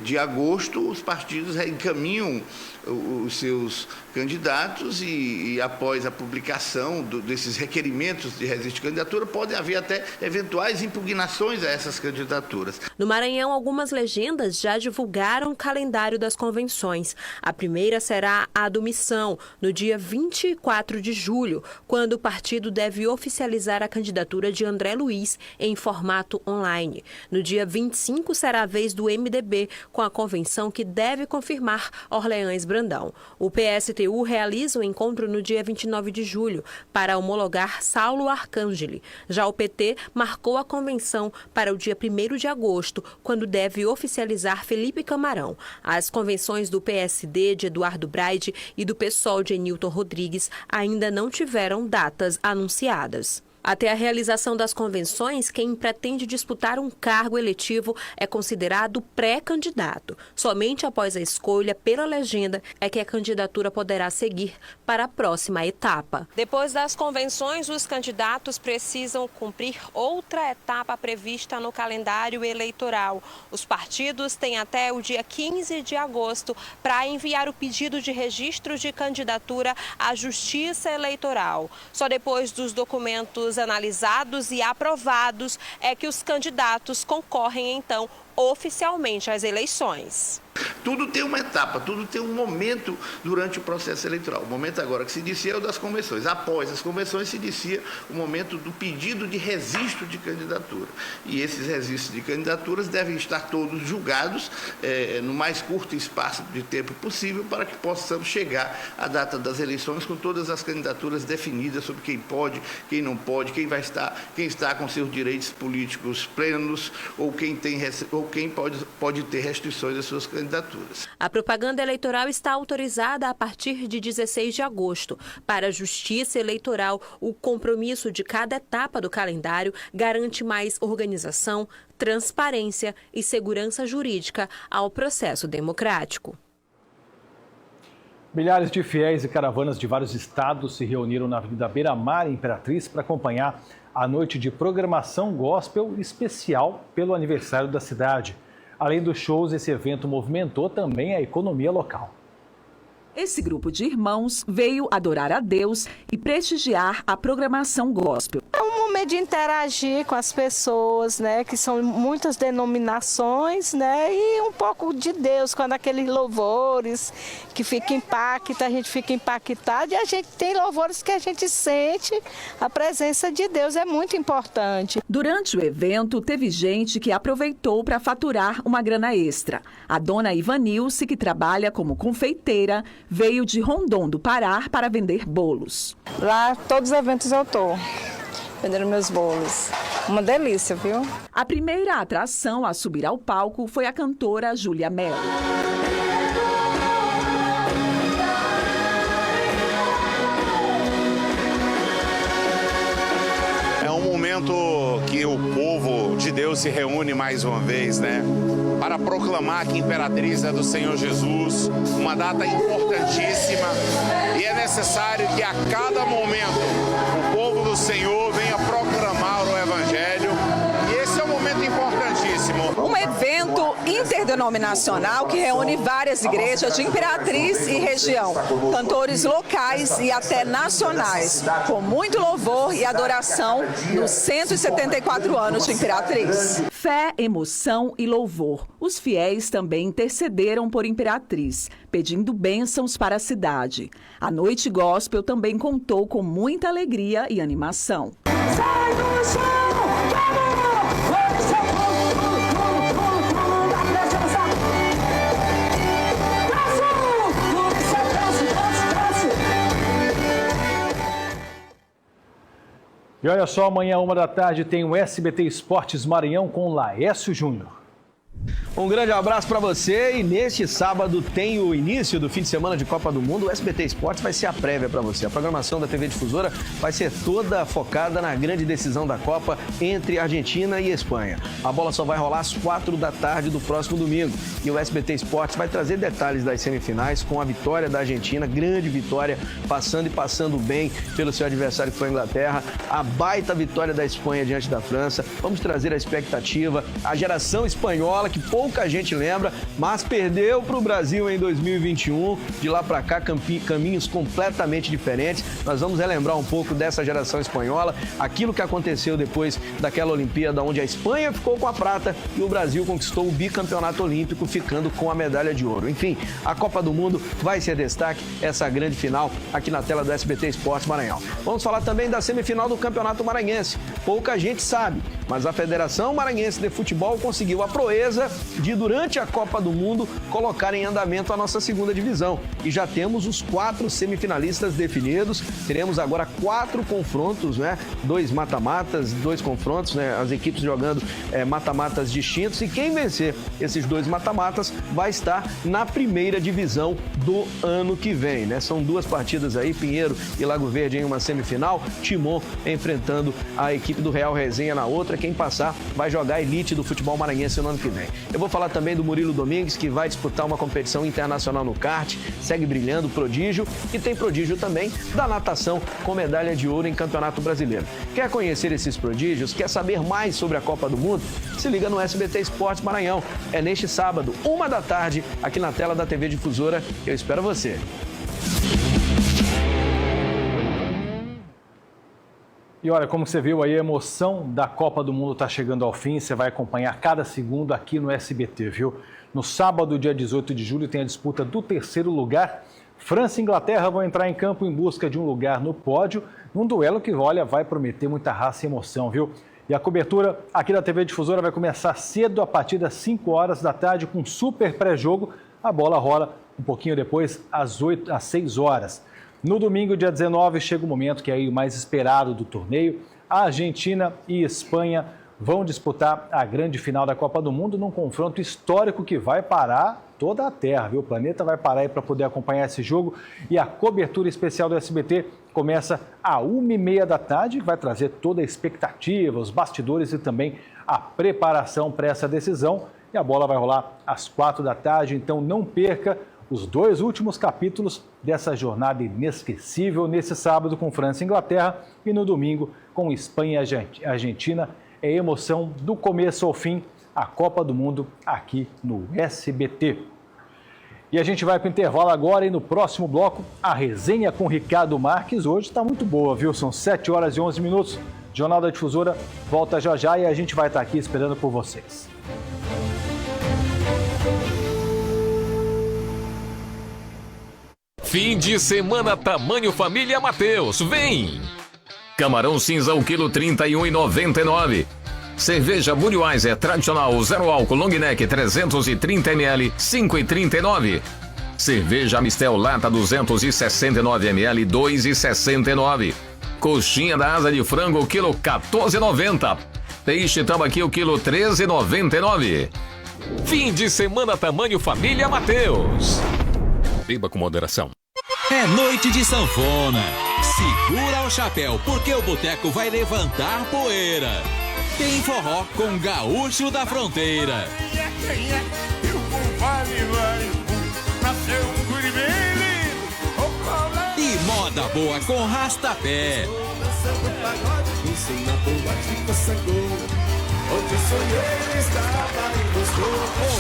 de agosto, os partidos encaminham os seus candidatos e após a publicação desses requerimentos de registro de candidatura, podem haver até eventuais impugnações a essas candidaturas. No Maranhão, algumas legendas já divulgaram o calendário das convenções. A primeira será a do Missão, no dia 24 de julho, quando o partido deve oficializar a candidatura de André Luiz em formato online. No dia 25 será a vez do MDB, com a convenção que deve confirmar Orleans Brandão. O PST PTU realiza o encontro no dia 29 de julho para homologar Saulo Arcangeli. Já o PT marcou a convenção para o dia 1º de agosto, quando deve oficializar Felipe Camarão. As convenções do PSD de Eduardo Braide e do PSOL de Enilton Rodrigues ainda não tiveram datas anunciadas. Até a realização das convenções, quem pretende disputar um cargo eletivo é considerado pré-candidato. Somente após a escolha pela legenda é que a candidatura poderá seguir para a próxima etapa. Depois das convenções, os candidatos precisam cumprir outra etapa prevista no calendário eleitoral. Os partidos têm até o dia 15 de agosto para enviar o pedido de registro de candidatura à Justiça Eleitoral. Só depois dos documentos analisados e aprovados é que os candidatos concorrem, então, oficialmente às eleições. Tudo tem uma etapa, tudo tem um momento durante o processo eleitoral. O momento agora que se inicia é o das convenções. Após as convenções se inicia o momento do pedido de registro de candidatura. E esses registros de candidaturas devem estar todos julgados no mais curto espaço de tempo possível para que possamos chegar à data das eleições com todas as candidaturas definidas sobre quem pode, quem não pode, quem está com seus direitos políticos plenos ou quem pode ter restrições às suas candidaturas. A propaganda eleitoral está autorizada a partir de 16 de agosto. Para a Justiça Eleitoral, o compromisso de cada etapa do calendário garante mais organização, transparência e segurança jurídica ao processo democrático. Milhares de fiéis e caravanas de vários estados se reuniram na Avenida Beira-Mar, em Imperatriz, para acompanhar a noite de programação gospel especial pelo aniversário da cidade. Além dos shows, esse evento movimentou também a economia local. Esse grupo de irmãos veio adorar a Deus e prestigiar a programação gospel. É um momento de interagir com as pessoas, né, que são muitas denominações, né, e um pouco de Deus, quando aqueles louvores que a gente fica impactado, e a gente tem louvores que a gente sente a presença de Deus, é muito importante. Durante o evento, teve gente que aproveitou para faturar uma grana extra. A dona Ivanilce, que trabalha como confeiteira, veio de Rondon do Pará para vender bolos. Lá, todos os eventos eu tô vendendo meus bolos. Uma delícia, viu? A primeira atração a subir ao palco foi a cantora Júlia Mello. É um momento que o povo de Deus se reúne mais uma vez, né? Para proclamar que Imperatriz é do Senhor Jesus, uma data importantíssima, e é necessário que a cada momento o povo do Senhor venha proclamar o Evangelho, e esse é um momento importantíssimo. Um evento interdenominacional que reúne várias igrejas de Imperatriz e região, cantores locais e até nacionais, com muito louvor e adoração nos 174 anos de Imperatriz. Fé, emoção e louvor. Os fiéis também intercederam por Imperatriz, pedindo bênçãos para a cidade. A noite gospel também contou com muita alegria e animação. Sai do chão! E olha só, amanhã, 13h, tem o SBT Esportes Maranhão com Laércio Júnior. Um grande abraço para você, e neste sábado tem o início do fim de semana de Copa do Mundo. O SBT Esportes vai ser a prévia para você. A programação da TV Difusora vai ser toda focada na grande decisão da Copa entre Argentina e Espanha. A bola só vai rolar às 4h do próximo domingo. E o SBT Esportes vai trazer detalhes das semifinais com a vitória da Argentina, grande vitória, passando bem pelo seu adversário que foi a Inglaterra. A baita vitória da Espanha diante da França. Vamos trazer a expectativa, a geração espanhola, que pouca gente lembra, mas perdeu para o Brasil em 2021. De lá para cá, caminhos completamente diferentes. Nós vamos relembrar um pouco dessa geração espanhola, aquilo que aconteceu depois daquela Olimpíada, onde a Espanha ficou com a prata e o Brasil conquistou o bicampeonato olímpico, ficando com a medalha de ouro. Enfim, a Copa do Mundo vai ser destaque, essa grande final aqui na tela do SBT Esportes Maranhão. Vamos falar também da semifinal do Campeonato Maranhense. Pouca gente sabe, mas a Federação Maranhense de Futebol conseguiu a proeza de, durante a Copa do Mundo, colocar em andamento a nossa segunda divisão. E já temos os 4 semifinalistas definidos. Teremos agora 4 confrontos, né? 2 mata-matas, 2 confrontos, né? As equipes jogando mata-matas distintos. E quem vencer esses 2 mata-matas vai estar na primeira divisão do ano que vem, né? São 2 partidas aí, Pinheiro e Lago Verde em uma semifinal, Timon enfrentando a equipe do Real Resenha na outra. Quem passar vai jogar a elite do futebol maranhense no ano que vem. Eu vou falar também do Murilo Domingues, que vai disputar uma competição internacional no kart, segue brilhando, prodígio, e tem prodígio também da natação com medalha de ouro em Campeonato Brasileiro. Quer conhecer esses prodígios? Quer saber mais sobre a Copa do Mundo? Se liga no SBT Esportes Maranhão. É neste sábado, 13h, aqui na tela da TV Difusora. Eu espero você. E olha, como você viu aí, a emoção da Copa do Mundo está chegando ao fim. Você vai acompanhar cada segundo aqui no SBT, viu? No sábado, dia 18 de julho, tem a disputa do 3º lugar. França e Inglaterra vão entrar em campo em busca de um lugar no pódio, num duelo que, olha, vai prometer muita raça e emoção, viu? E a cobertura aqui da TV Difusora vai começar cedo, a partir das 5 horas da tarde, com super pré-jogo. A bola rola um pouquinho depois, às 6 horas. No domingo, dia 19, chega o momento que é o mais esperado do torneio. A Argentina e Espanha vão disputar a grande final da Copa do Mundo num confronto histórico que vai parar toda a Terra, viu? O planeta vai parar aí para poder acompanhar esse jogo. E a cobertura especial do SBT começa às 1h30 da tarde, vai trazer toda a expectativa, os bastidores e também a preparação para essa decisão. E a bola vai rolar às 4 da tarde, então não perca os 2 últimos capítulos dessa jornada inesquecível nesse sábado com França e Inglaterra e no domingo com Espanha e Argentina. É emoção do começo ao fim, a Copa do Mundo aqui no SBT. E a gente vai para o intervalo agora e no próximo bloco a resenha com Ricardo Marques hoje está muito boa, viu? São 7h11. Jornal da Difusora volta já e a gente vai estar aqui esperando por vocês. Fim de semana tamanho família Mateus, vem! Camarão cinza o quilo R$ 31,99. Cerveja Budweiser tradicional 0 álcool long neck 330 ml R$ 5,39. Cerveja Amistel lata 269 ml R$ 2,69. Coxinha da asa de frango quilo R$ 14,90. Peixe tambaqui o quilo R$ 13,99. Fim de semana tamanho família Mateus. Beba com moderação. É noite de sanfona. Segura o chapéu, porque o boteco vai levantar poeira. Tem forró com Gaúcho da Fronteira. E moda boa com Rastapé.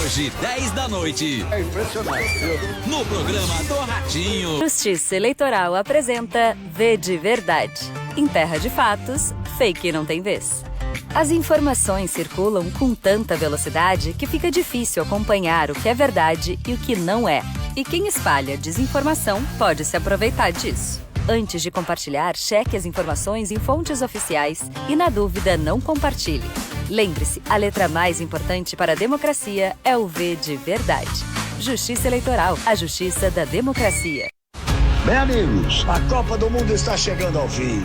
Hoje, 10 da noite. É impressionante. No programa do Ratinho. Justiça Eleitoral apresenta V de Verdade. Em terra de fatos, fake não tem vez. As informações circulam com tanta velocidade que fica difícil acompanhar o que é verdade e o que não é. E quem espalha desinformação pode se aproveitar disso. Antes de compartilhar, cheque as informações em fontes oficiais e, na dúvida, não compartilhe. Lembre-se, a letra mais importante para a democracia é o V de Verdade. Justiça Eleitoral, a justiça da democracia. Bem, amigos, a Copa do Mundo está chegando ao fim.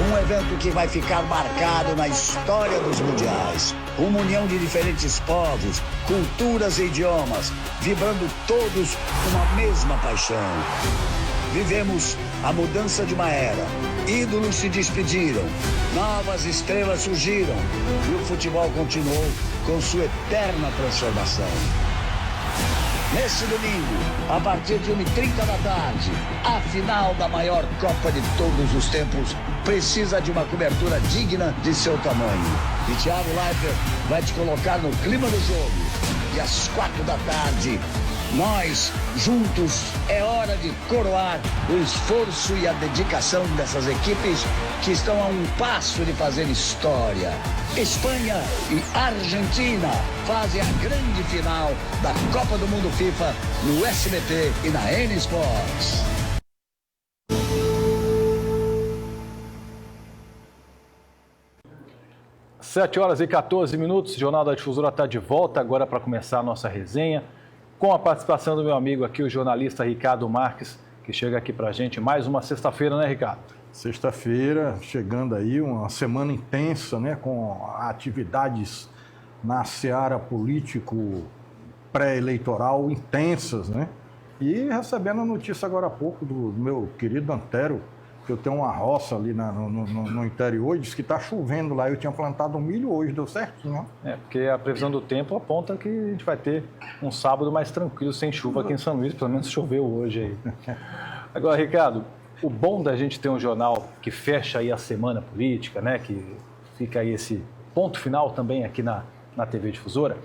Um evento que vai ficar marcado na história dos mundiais. Uma união de diferentes povos, culturas e idiomas, vibrando todos uma mesma paixão. Vivemos a mudança de uma era. Ídolos se despediram, novas estrelas surgiram e o futebol continuou com sua eterna transformação. Neste domingo, a partir de 1h30 da tarde, a final da maior Copa de todos os tempos precisa de uma cobertura digna de seu tamanho. E Thiago Leifert vai te colocar no clima do jogo. E às 4 da tarde, nós, juntos, é hora de coroar o esforço e a dedicação dessas equipes que estão a um passo de fazer história. Espanha e Argentina fazem a grande final da Copa do Mundo FIFA no SBT e na N Sports. 7 horas e 14 minutos, o Jornal da Difusora está de volta agora para começar a nossa resenha, com a participação do meu amigo aqui, o jornalista Ricardo Marques, que chega aqui para a gente mais uma sexta-feira, né, Ricardo? Sexta-feira, chegando aí, uma semana intensa, né, com atividades na seara político pré-eleitoral intensas, né? E recebendo a notícia agora há pouco do meu querido Antero, que eu tenho uma roça ali no interior, e disse que está chovendo lá. Eu tinha plantado milho hoje, deu certinho. Porque a previsão do tempo aponta que a gente vai ter um sábado mais tranquilo, sem chuva aqui em São Luís, pelo menos choveu hoje aí. Agora, Ricardo, o bom da gente ter um jornal que fecha aí a semana política, né, que fica aí esse ponto final também aqui na TV Difusora,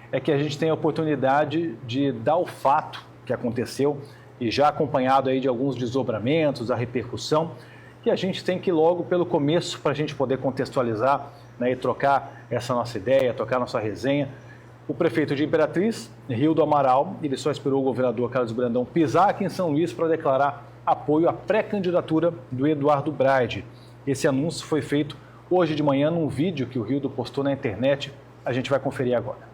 é que a gente tem a oportunidade de dar o fato que aconteceu e já acompanhado aí de alguns desdobramentos, a repercussão, que a gente tem que ir logo pelo começo para a gente poder contextualizar, né, e trocar essa nossa ideia, trocar nossa resenha. O prefeito de Imperatriz, Rio do Amaral, ele só esperou o governador Carlos Brandão pisar aqui em São Luís para declarar apoio à pré-candidatura do Eduardo Braide. Esse anúncio foi feito hoje de manhã num vídeo que o Rildo postou na internet. A gente vai conferir agora.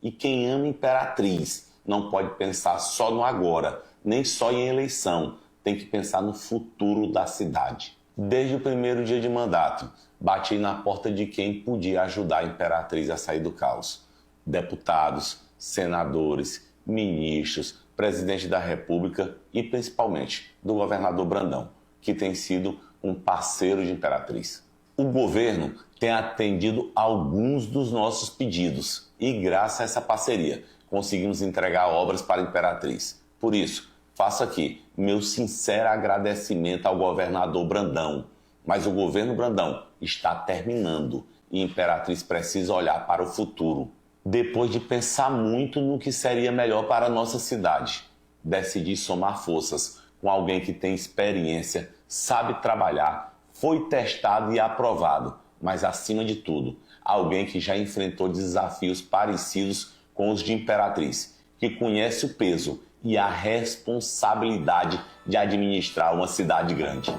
E quem ama Imperatriz não pode pensar só no agora, nem só em eleição. Tem que pensar no futuro da cidade. Desde o primeiro dia de mandato, bati na porta de quem podia ajudar a Imperatriz a sair do caos. Deputados, senadores, ministros, presidente da República e principalmente do governador Brandão, que tem sido um parceiro de Imperatriz. O governo tem atendido alguns dos nossos pedidos e, graças a essa parceria, conseguimos entregar obras para a Imperatriz. Por isso, faço aqui meu sincero agradecimento ao governador Brandão. Mas o governo Brandão está terminando e Imperatriz precisa olhar para o futuro. Depois de pensar muito no que seria melhor para a nossa cidade, decidi somar forças com alguém que tem experiência, sabe trabalhar, foi testado e aprovado, mas acima de tudo, alguém que já enfrentou desafios parecidos com os de Imperatriz, que conhece o peso e a responsabilidade de administrar uma cidade grande.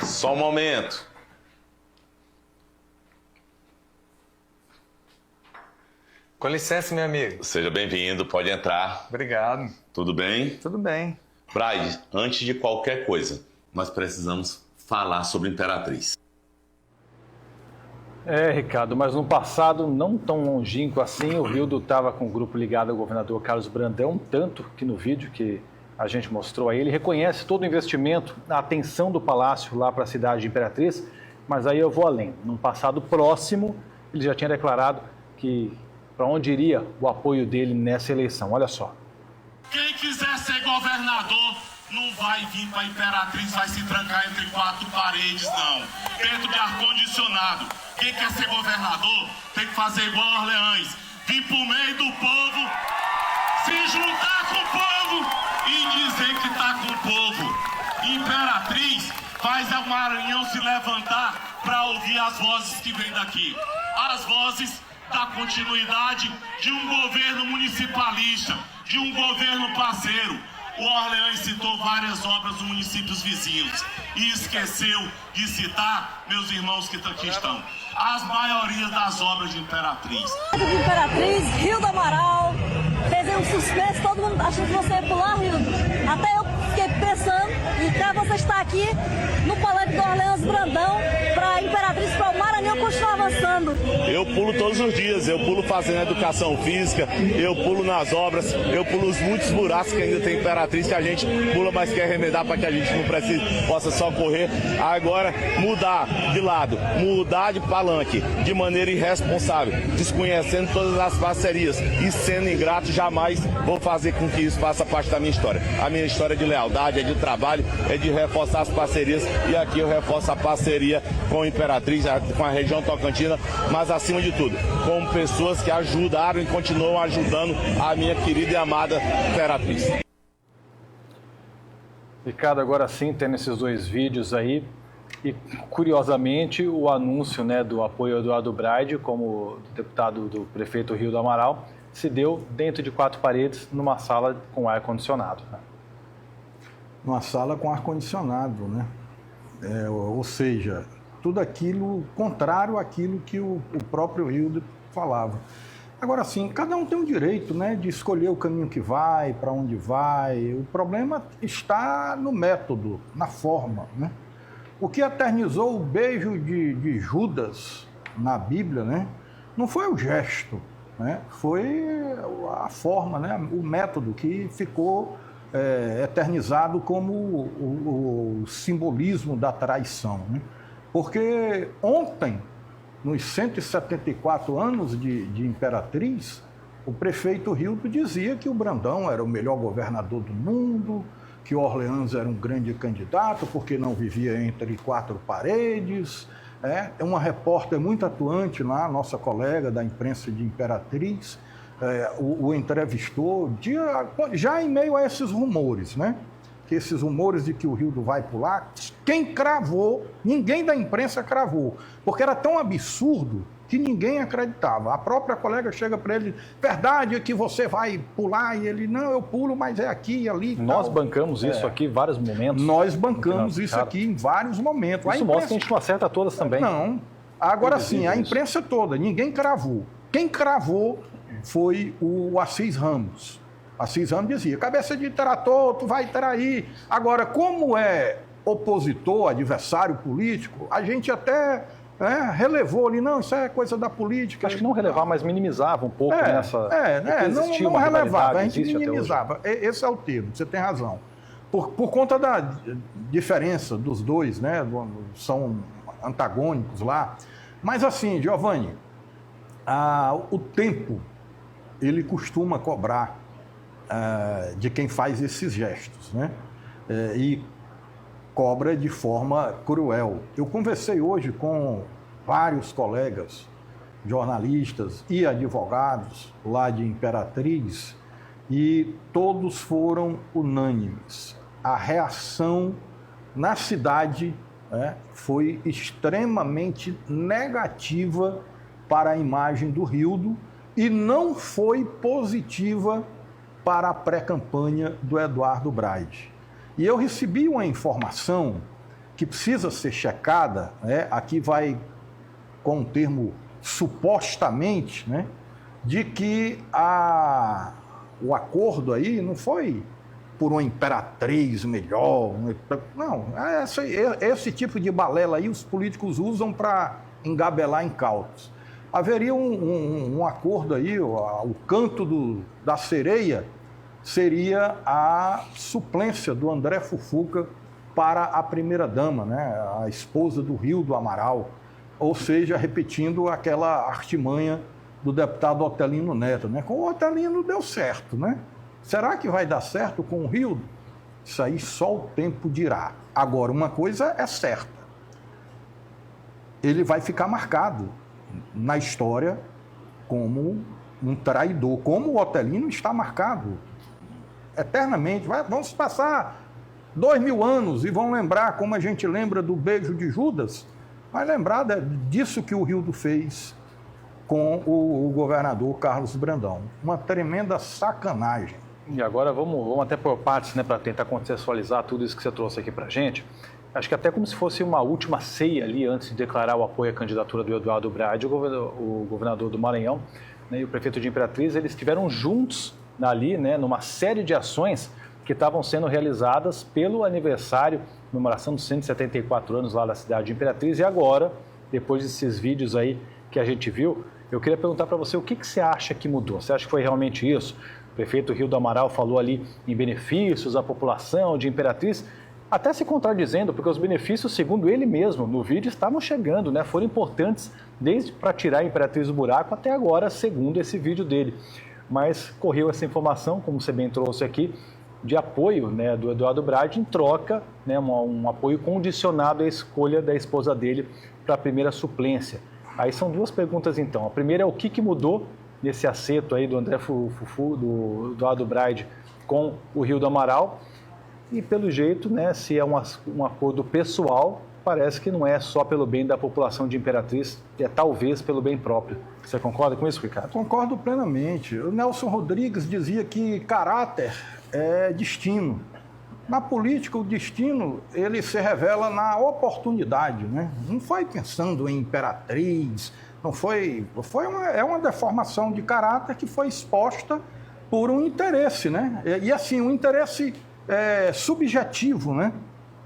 Só um momento. Com licença, meu amigo. Seja bem-vindo, pode entrar. Obrigado. Tudo bem? Tudo bem. Braide, antes de qualquer coisa, nós precisamos falar sobre Imperatriz. Ricardo, mas no passado, não tão longínquo assim, o Rildo estava com o grupo ligado ao governador Carlos Brandão, tanto que no vídeo que a gente mostrou a ele, reconhece todo o investimento, a atenção do Palácio lá para a cidade de Imperatriz, mas aí eu vou além. Num passado próximo, ele já tinha declarado que para onde iria o apoio dele nessa eleição. Olha só. Quem quiser ser governador não vai vir para Imperatriz, vai se trancar entre quatro paredes, não. Dentro de ar-condicionado. Quem quer ser governador tem que fazer igual Orleans. Vir pro meio do povo, se juntar com o povo e dizer que tá com o povo. Imperatriz faz o Maranhão se levantar para ouvir as vozes que vêm daqui. As vozes da continuidade de um governo municipalista, de um governo parceiro. O Orleans citou várias obras dos municípios vizinhos e esqueceu de citar, meus irmãos que aqui estão, as maiorias das obras de Imperatriz. Imperatriz, Rio do Amaral, fez um suspense, todo mundo achando que você ia pular, Rio. Até eu fiquei pensando, e até você está aqui no Palácio do Orleans Brandão, para Imperatriz, para o Maranhão continuar avançando. Eu pulo todos os dias, eu pulo fazendo educação física, eu pulo nas obras, eu pulo os muitos buracos que ainda tem Imperatriz, que a gente pula, mas quer remedar para que a gente não precise, possa só correr. Agora, mudar de lado, mudar de palanque, de maneira irresponsável, desconhecendo todas as parcerias e sendo ingrato, jamais vou fazer com que isso faça parte da minha história. A minha história é de lealdade, é de trabalho, é de reforçar as parcerias, e aqui eu reforço a parceria com a Imperatriz, com a região Tocantina, mas acima de tudo, com pessoas que ajudaram e continuam ajudando a minha querida e amada Imperatriz. Ricardo, agora sim, tendo esses dois vídeos aí, e curiosamente o anúncio, né, do apoio ao Eduardo Braide como deputado do prefeito Rio do Amaral se deu dentro de quatro paredes numa sala com ar-condicionado. Né? Numa sala com ar-condicionado, né? Ou seja, tudo aquilo contrário àquilo que o próprio Rildo falava. Agora, sim, cada um tem o direito, né, de escolher o caminho que vai, para onde vai. O problema está no método, na forma, né? O que eternizou o beijo de Judas na Bíblia, né, não foi o gesto, né, foi a forma, né, o método que ficou eternizado como o simbolismo da traição, né? Porque ontem, nos 174 anos de Imperatriz, o prefeito Rildo dizia que o Brandão era o melhor governador do mundo, que Orleans era um grande candidato porque não vivia entre quatro paredes. Uma repórter muito atuante lá, nossa colega da imprensa de Imperatriz, o entrevistou já em meio a esses rumores, né? Que esses rumores de que o Rildo vai pular, quem cravou, ninguém da imprensa cravou, porque era tão absurdo que ninguém acreditava. A própria colega chega para ele, verdade é que você vai pular? E ele, não, eu pulo, mas é aqui e ali. Nós bancamos isso aqui em vários momentos. Nós bancamos isso aqui em vários momentos. Isso mostra que a gente não acerta todas também. Não. Agora sim, a imprensa toda, ninguém cravou. Quem cravou foi o Assis Ramos. Assis Ramos dizia, cabeça de trator, tu vai trair. Agora, como é opositor, adversário político, a gente até relevou ali, não, isso é coisa da política. Acho que não relevava, mas minimizava um pouco nessa... não relevava, a gente minimizava. Esse é o termo, você tem razão. Por conta da diferença dos dois, né, são antagônicos lá. Mas assim, Giovanni, o tempo, ele costuma cobrar de quem faz esses gestos, né? E cobra de forma cruel. Eu conversei hoje com vários colegas, jornalistas e advogados lá de Imperatriz, e todos foram unânimes. A reação na cidade foi extremamente negativa para a imagem do Rildo e não foi positiva para a pré-campanha do Eduardo Braide. E eu recebi uma informação que precisa ser checada, aqui vai com o termo supostamente, né, de que o acordo aí não foi por uma imperatriz melhor, não, esse tipo de balela aí os políticos usam para engabelar incautos. Haveria um acordo aí, o canto da sereia seria a suplência do André Fufuca para a primeira-dama, né? A esposa do Rildo Amaral, ou seja, repetindo aquela artimanha do deputado Otelino Neto, né? Com o Otelino deu certo, né? Será que vai dar certo com o Rildo? Isso aí só o tempo dirá. Agora, uma coisa é certa, ele vai ficar marcado na história como um traidor, como o Otelino está marcado eternamente. Vamos passar 2000 anos e vão lembrar, como a gente lembra do beijo de Judas, vai lembrar disso que o Rildo fez com o governador Carlos Brandão. Uma tremenda sacanagem. E agora vamos até por partes, né, para tentar contextualizar tudo isso que você trouxe aqui para a gente. Acho que até como se fosse uma última ceia ali, antes de declarar o apoio à candidatura do Eduardo Braide, o governador do Maranhão, né, e o prefeito de Imperatriz, eles estiveram juntos ali, né, numa série de ações que estavam sendo realizadas pelo aniversário, comemoração dos 174 anos lá da cidade de Imperatriz. E agora, depois desses vídeos aí que a gente viu, eu queria perguntar para você o que você acha que mudou? Você acha que foi realmente isso? O prefeito Rildo Amaral falou ali em benefícios à população de Imperatriz, até se contradizendo, porque os benefícios, segundo ele mesmo, no vídeo, estavam chegando, né? Foram importantes desde para tirar a Imperatriz do buraco até agora, segundo esse vídeo dele. Mas correu essa informação, como você bem trouxe aqui, de apoio, né, do Eduardo Braide em troca, né, um apoio condicionado à escolha da esposa dele para a primeira suplência. Aí são duas perguntas então. A primeira é o que mudou nesse acerto aí do André Fufu, do Eduardo Braide com o Rildo Amaral. E pelo jeito, né, se é um acordo pessoal, parece que não é só pelo bem da população de Imperatriz, é talvez pelo bem próprio. Você concorda com isso, Ricardo? Concordo plenamente. O Nelson Rodrigues dizia que caráter é destino. Na política, o destino, ele se revela na oportunidade, né? Não foi pensando em imperatriz, é uma deformação de caráter que foi exposta por um interesse, né? E assim, um interesse subjetivo, né?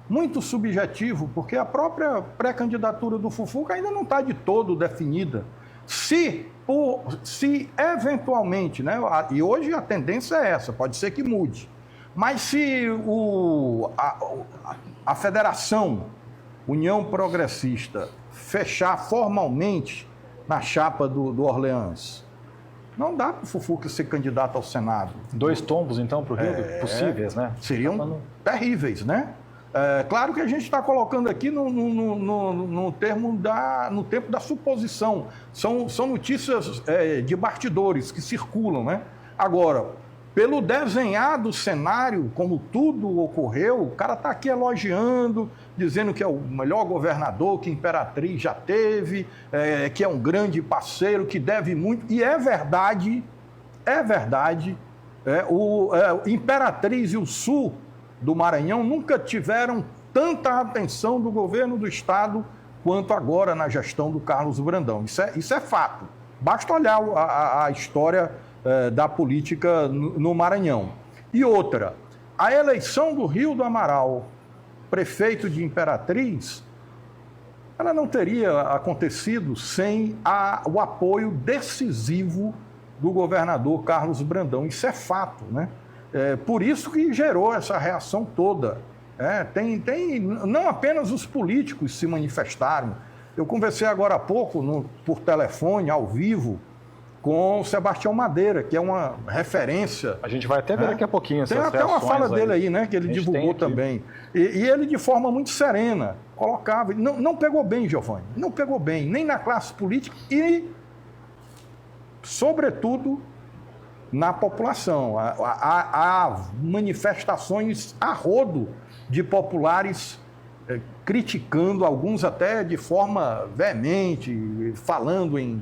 Muito subjetivo, porque a própria pré-candidatura do Fufuca ainda não está de todo definida. Se eventualmente, né? E hoje a tendência é essa, pode ser que mude. Mas se a Federação União Progressista fechar formalmente na chapa do Orleans, não dá para o Fufuca ser candidato ao Senado. 2 tombos, então, para o Rio? Possíveis, né? Seriam terríveis, né? Claro que a gente está colocando aqui no tempo da suposição. São notícias de bastidores que circulam, né? Agora, pelo desenhar do cenário, como tudo ocorreu, o cara está aqui elogiando, dizendo que é o melhor governador que a Imperatriz já teve, que é um grande parceiro, que deve muito. E é verdade, Imperatriz e o sul do Maranhão nunca tiveram tanta atenção do governo do estado quanto agora na gestão do Carlos Brandão. Isso é fato. Basta olhar a história da política no Maranhão. E outra, a eleição do Rio do Amaral, prefeito de Imperatriz, ela não teria acontecido sem o apoio decisivo do governador Carlos Brandão. Isso é fato, né? Por isso que gerou essa reação toda. Não apenas os políticos se manifestaram. Eu conversei agora há pouco, por telefone, ao vivo, com o Sebastião Madeira, que é uma referência. A gente vai até ver daqui a pouquinho essas reações. Tem até uma fala dele aí, né, que ele divulgou também. E ele, de forma muito serena, colocava... Não pegou bem, Giovanni, não pegou bem, nem na classe política e, sobretudo, na população. Há manifestações a rodo de populares criticando, alguns até de forma veemente, falando em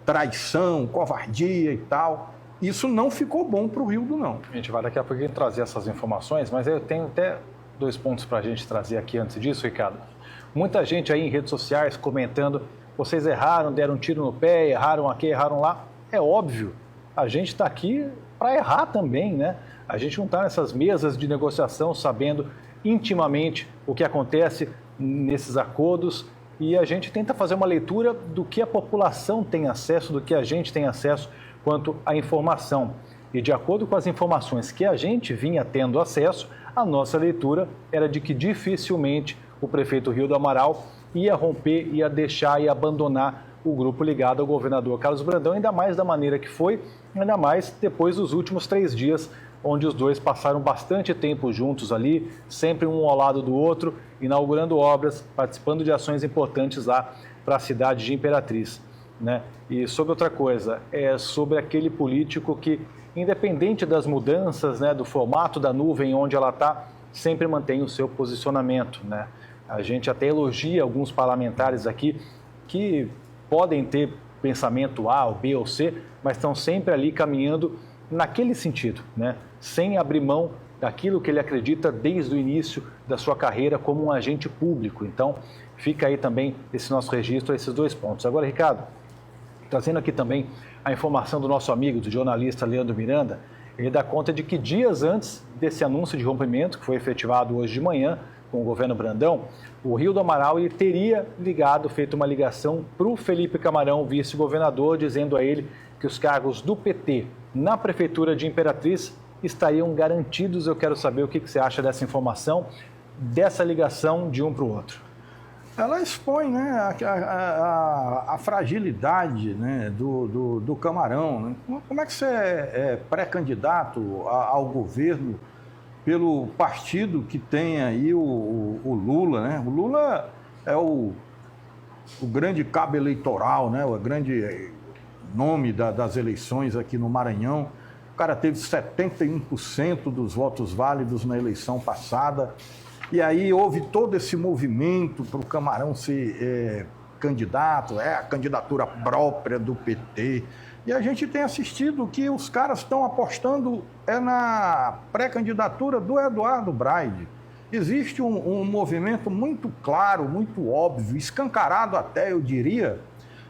traição, covardia e tal. Isso não ficou bom para o Rio não. A gente vai daqui a pouco trazer essas informações, mas eu tenho até 2 pontos para a gente trazer aqui antes disso, Ricardo. Muita gente aí em redes sociais comentando, vocês erraram, deram um tiro no pé, erraram aqui, erraram lá. É óbvio, a gente está aqui para errar também, né? A gente não está nessas mesas de negociação sabendo intimamente o que acontece nesses acordos, e a gente tenta fazer uma leitura do que a população tem acesso, do que a gente tem acesso quanto à informação. E de acordo com as informações que a gente vinha tendo acesso, a nossa leitura era de que dificilmente o prefeito Rio do Amaral ia romper, ia deixar e abandonar o grupo ligado ao governador Carlos Brandão, ainda mais da maneira que foi, ainda mais depois dos últimos 3 dias, onde os dois passaram bastante tempo juntos ali, sempre um ao lado do outro, inaugurando obras, participando de ações importantes lá para a cidade de Imperatriz, né? E sobre outra coisa, sobre aquele político que, independente das mudanças, né, do formato da nuvem onde ela está, sempre mantém o seu posicionamento, né? A gente até elogia alguns parlamentares aqui que podem ter pensamento A, ou B ou C, mas estão sempre ali caminhando naquele sentido, né? Sem abrir mão daquilo que ele acredita desde o início da sua carreira como um agente público. Então, fica aí também esse nosso registro, esses 2 pontos. Agora, Ricardo, trazendo aqui também a informação do nosso amigo, do jornalista Leandro Miranda, ele dá conta de que dias antes desse anúncio de rompimento, que foi efetivado hoje de manhã com o governo Brandão, o Rio do Amaral ele teria feito uma ligação para o Felipe Camarão, vice-governador, dizendo a ele que os cargos do PT na Prefeitura de Imperatriz estariam garantidos. Eu quero saber o que você acha dessa informação, dessa ligação de um para o outro. Ela expõe, né, a fragilidade, né, do Camarão. Né? Como é que você é pré-candidato ao governo pelo partido que tem aí o Lula, né? O Lula é o grande cabo eleitoral, né? O grande nome das eleições aqui no Maranhão. O cara teve 71% dos votos válidos na eleição passada. E aí houve todo esse movimento para o Camarão ser candidato, a candidatura própria do PT. E a gente tem assistido que os caras estão apostando na pré-candidatura do Eduardo Braide. Existe um movimento muito claro, muito óbvio, escancarado até, eu diria,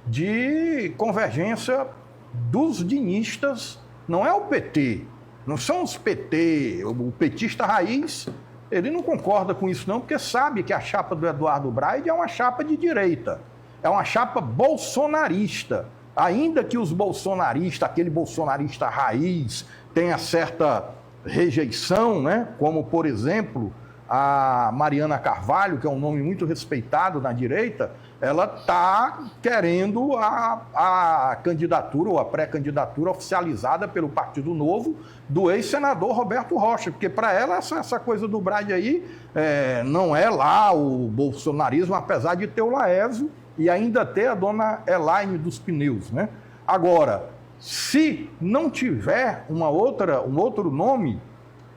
de convergência dos dinistas. Não é o PT, não são os PT, o petista raiz, ele não concorda com isso não, porque sabe que a chapa do Eduardo Braide é uma chapa de direita, é uma chapa bolsonarista. Ainda que os bolsonaristas, aquele bolsonarista raiz, tenha certa rejeição, né? Como, por exemplo, a Mariana Carvalho, que é um nome muito respeitado na direita, ela está querendo a candidatura ou a pré-candidatura oficializada pelo Partido Novo do ex-senador Roberto Rocha, porque para ela essa coisa do Braide aí não é lá o bolsonarismo, apesar de ter o Laésio e ainda ter a dona Elaine dos Pneus, né? Agora, se não tiver um outro nome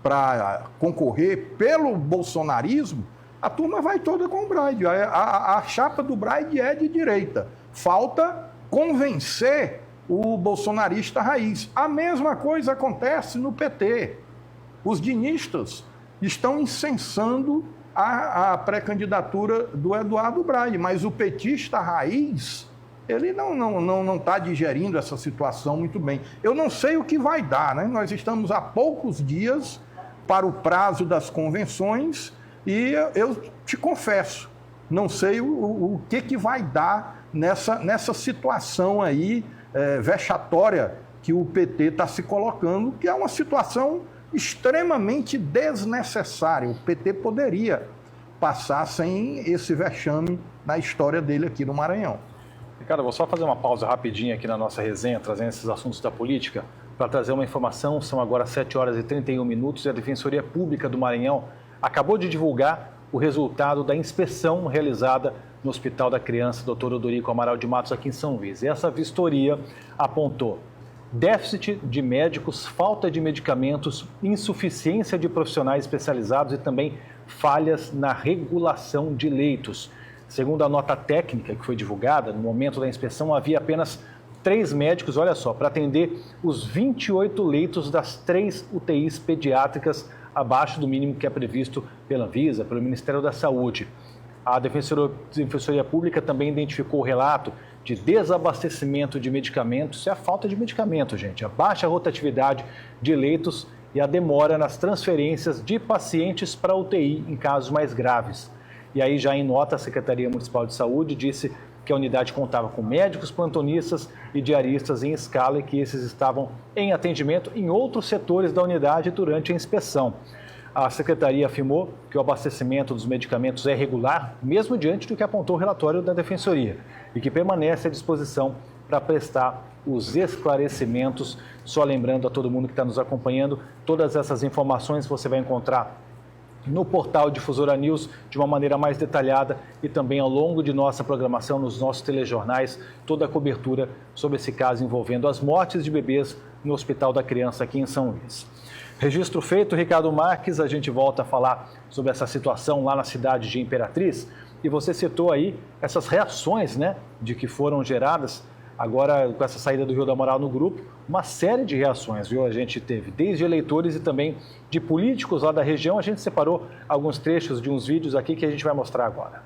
para concorrer pelo bolsonarismo, a turma vai toda com o Braide. A chapa do Braide é de direita. Falta convencer o bolsonarista raiz. A mesma coisa acontece no PT. Os dinistas estão incensando a pré-candidatura do Eduardo Braide, mas o petista raiz, ele não está digerindo essa situação muito bem. Eu não sei o que vai dar, né? Nós estamos há poucos dias para o prazo das convenções e eu te confesso, não sei o que vai dar nessa situação aí vexatória que o PT está se colocando, que é uma situação extremamente desnecessária. O PT poderia passar sem esse vexame na história dele aqui no Maranhão. Ricardo, vou só fazer uma pausa rapidinha aqui na nossa resenha, trazendo esses assuntos da política, para trazer uma informação. São agora 7 horas e 31 minutos e a Defensoria Pública do Maranhão acabou de divulgar o resultado da inspeção realizada no Hospital da Criança Dr. Odorico Amaral de Matos, aqui em São Luís. E essa vistoria apontou déficit de médicos, falta de medicamentos, insuficiência de profissionais especializados e também falhas na regulação de leitos. Segundo a nota técnica que foi divulgada, no momento da inspeção havia apenas 3 médicos, olha só, para atender os 28 leitos das 3 UTIs pediátricas abaixo do mínimo que é previsto pela Anvisa, pelo Ministério da Saúde. A Defensoria Pública também identificou o relato de desabastecimento de medicamentos. Isso é a falta de medicamento, gente. A baixa rotatividade de leitos e a demora nas transferências de pacientes para UTI em casos mais graves. E aí, já em nota, a Secretaria Municipal de Saúde disse que a unidade contava com médicos, plantonistas e diaristas em escala e que esses estavam em atendimento em outros setores da unidade durante a inspeção. A Secretaria afirmou que o abastecimento dos medicamentos é regular, mesmo diante do que apontou o relatório da Defensoria, e que permanece à disposição para prestar os esclarecimentos. Só lembrando a todo mundo que está nos acompanhando, todas essas informações você vai encontrar no portal Difusora News de uma maneira mais detalhada e também ao longo de nossa programação nos nossos telejornais, toda a cobertura sobre esse caso envolvendo as mortes de bebês no Hospital da Criança aqui em São Luís. Registro feito, Ricardo Marques, a gente volta a falar sobre essa situação lá na cidade de Imperatriz e você citou aí essas reações, né, de que foram geradas agora com essa saída do Rio da Moral no grupo, uma série de reações, viu? A gente teve desde eleitores e também de políticos lá da região. A gente separou alguns trechos de uns vídeos aqui que a gente vai mostrar agora.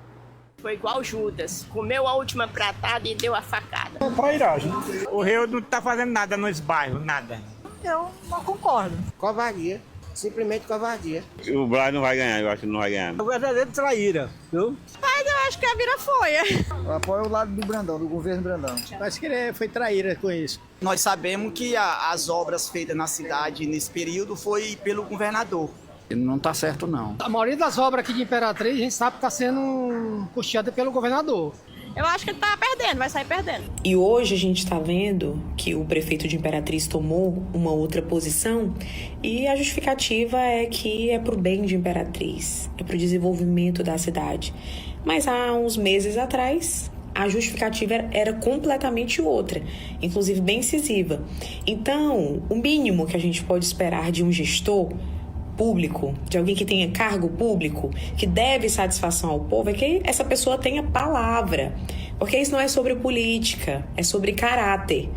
Foi igual Judas, comeu a última pratada e deu a facada. Trairagem. O Rio não está fazendo nada nos bairros, nada. Eu não concordo. Covardia. Simplesmente covardia. O Braga não vai ganhar, eu acho que não vai ganhar. O verdadeiro traíra, viu? Mas eu acho que a vira foi. Eu apoio o lado do Brandão, do governo Brandão. Acho que ele foi traíra com isso. Nós sabemos que as obras feitas na cidade nesse período foi pelo governador. Não está certo, não. A maioria das obras aqui de Imperatriz, a gente sabe que está sendo custeada pelo governador. Eu acho que ele tá perdendo, vai sair perdendo. E hoje a gente está vendo que o prefeito de Imperatriz tomou uma outra posição e a justificativa é que é pro bem de Imperatriz, é pro desenvolvimento da cidade. Mas há uns meses atrás, a justificativa era completamente outra, inclusive bem incisiva. Então, o mínimo que a gente pode esperar de um gestor público, de alguém que tenha cargo público, que deve satisfação ao povo, é que essa pessoa tenha palavra. Porque isso não é sobre política, é sobre caráter.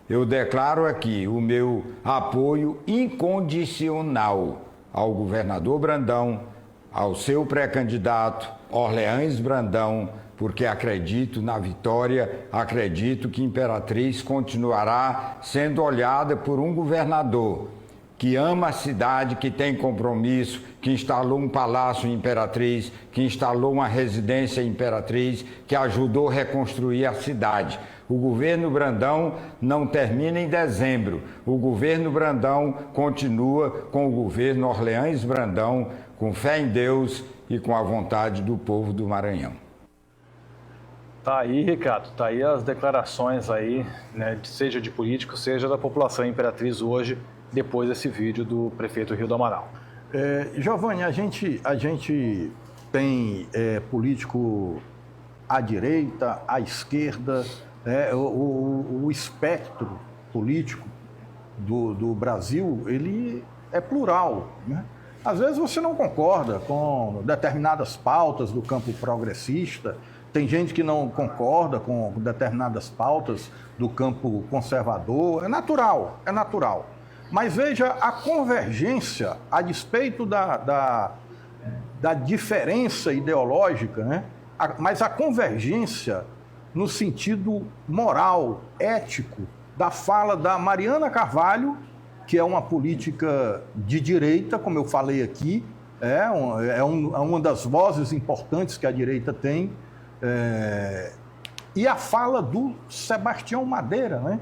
eu declaro aqui o meu apoio incondicional ao governador Brandão, ao seu pré-candidato Orleans Brandão, porque acredito na vitória, acredito que Imperatriz continuará sendo olhada por um governador que ama a cidade, que tem compromisso, que instalou um palácio em Imperatriz, que instalou uma residência em Imperatriz, que ajudou a reconstruir a cidade. O governo Brandão não termina em dezembro. O governo Brandão continua com o governo Orleans Brandão, com fé em Deus e com a vontade do povo do Maranhão. Tá aí, Ricardo, tá aí as declarações aí, né, seja de políticos, seja da população Imperatriz hoje, depois desse vídeo do prefeito Rio do Amaral. Giovanni, a gente tem político à direita, à esquerda, o espectro político do Brasil, ele é plural, né? Às vezes você não concorda com determinadas pautas do campo progressista, tem gente que não concorda com determinadas pautas do campo conservador, é natural. Mas veja a convergência, a despeito da diferença ideológica, né? Mas a convergência no sentido moral, ético, da fala da Mariana Carvalho, que é uma política de direita, como eu falei aqui, é uma das vozes importantes que a direita tem, e a fala do Sebastião Madeira, né?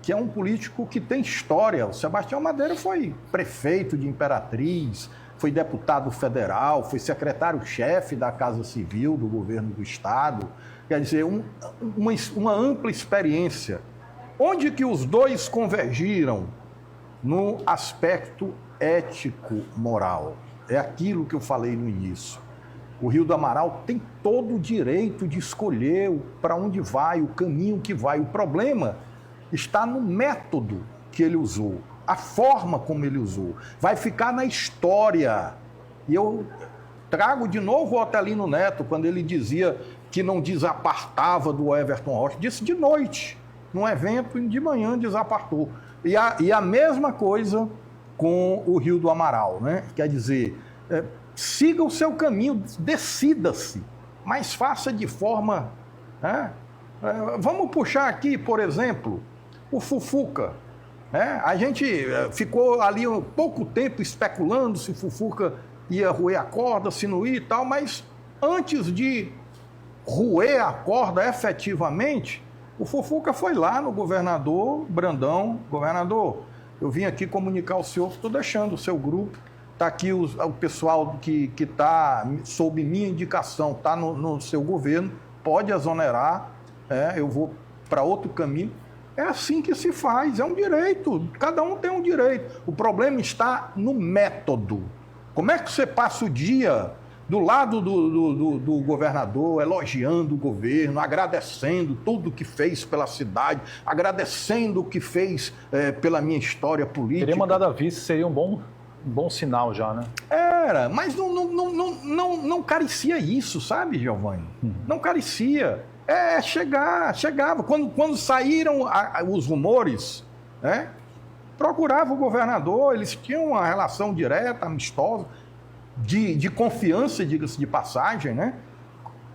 Que é um político que tem história. O Sebastião Madeira foi prefeito de Imperatriz, foi deputado federal, foi secretário-chefe da Casa Civil do governo do Estado. Quer dizer, uma ampla experiência. Onde que os dois convergiram? No aspecto ético-moral. É aquilo que eu falei no início. O Rio do Amaral tem todo o direito de escolher para onde vai, o caminho que vai. O problema está no método que ele usou, a forma como ele usou. Vai ficar na história. E eu trago de novo o Otelino Neto, quando ele dizia que não desapartava do Everton Rocha. Disse de noite, num evento, de manhã desapartou. E a mesma coisa com o Rio do Amaral, né? Quer dizer, siga o seu caminho, decida-se, mas faça de forma... vamos puxar aqui, por exemplo, o Fufuca. A gente ficou ali um pouco tempo especulando se o Fufuca ia roer a corda, se não ia e tal, mas antes de roer a corda efetivamente, o Fufuca foi lá no governador Brandão. Governador, eu vim aqui comunicar ao senhor que estou deixando o seu grupo. Está aqui o pessoal que está sob minha indicação, está no seu governo, pode exonerar, eu vou para outro caminho. É assim que se faz, é um direito, cada um tem um direito. O problema está no método. Como é que você passa o dia do lado do governador, elogiando o governo, agradecendo tudo que fez pela cidade, agradecendo o que fez pela minha história política? Teria mandado a vice, seria um bom sinal já, né? Era, mas não carecia isso, sabe, Giovanni? Não carecia. Chegava. Quando saíram os rumores, procurava o governador, eles tinham uma relação direta, amistosa, de confiança, diga-se de passagem, né?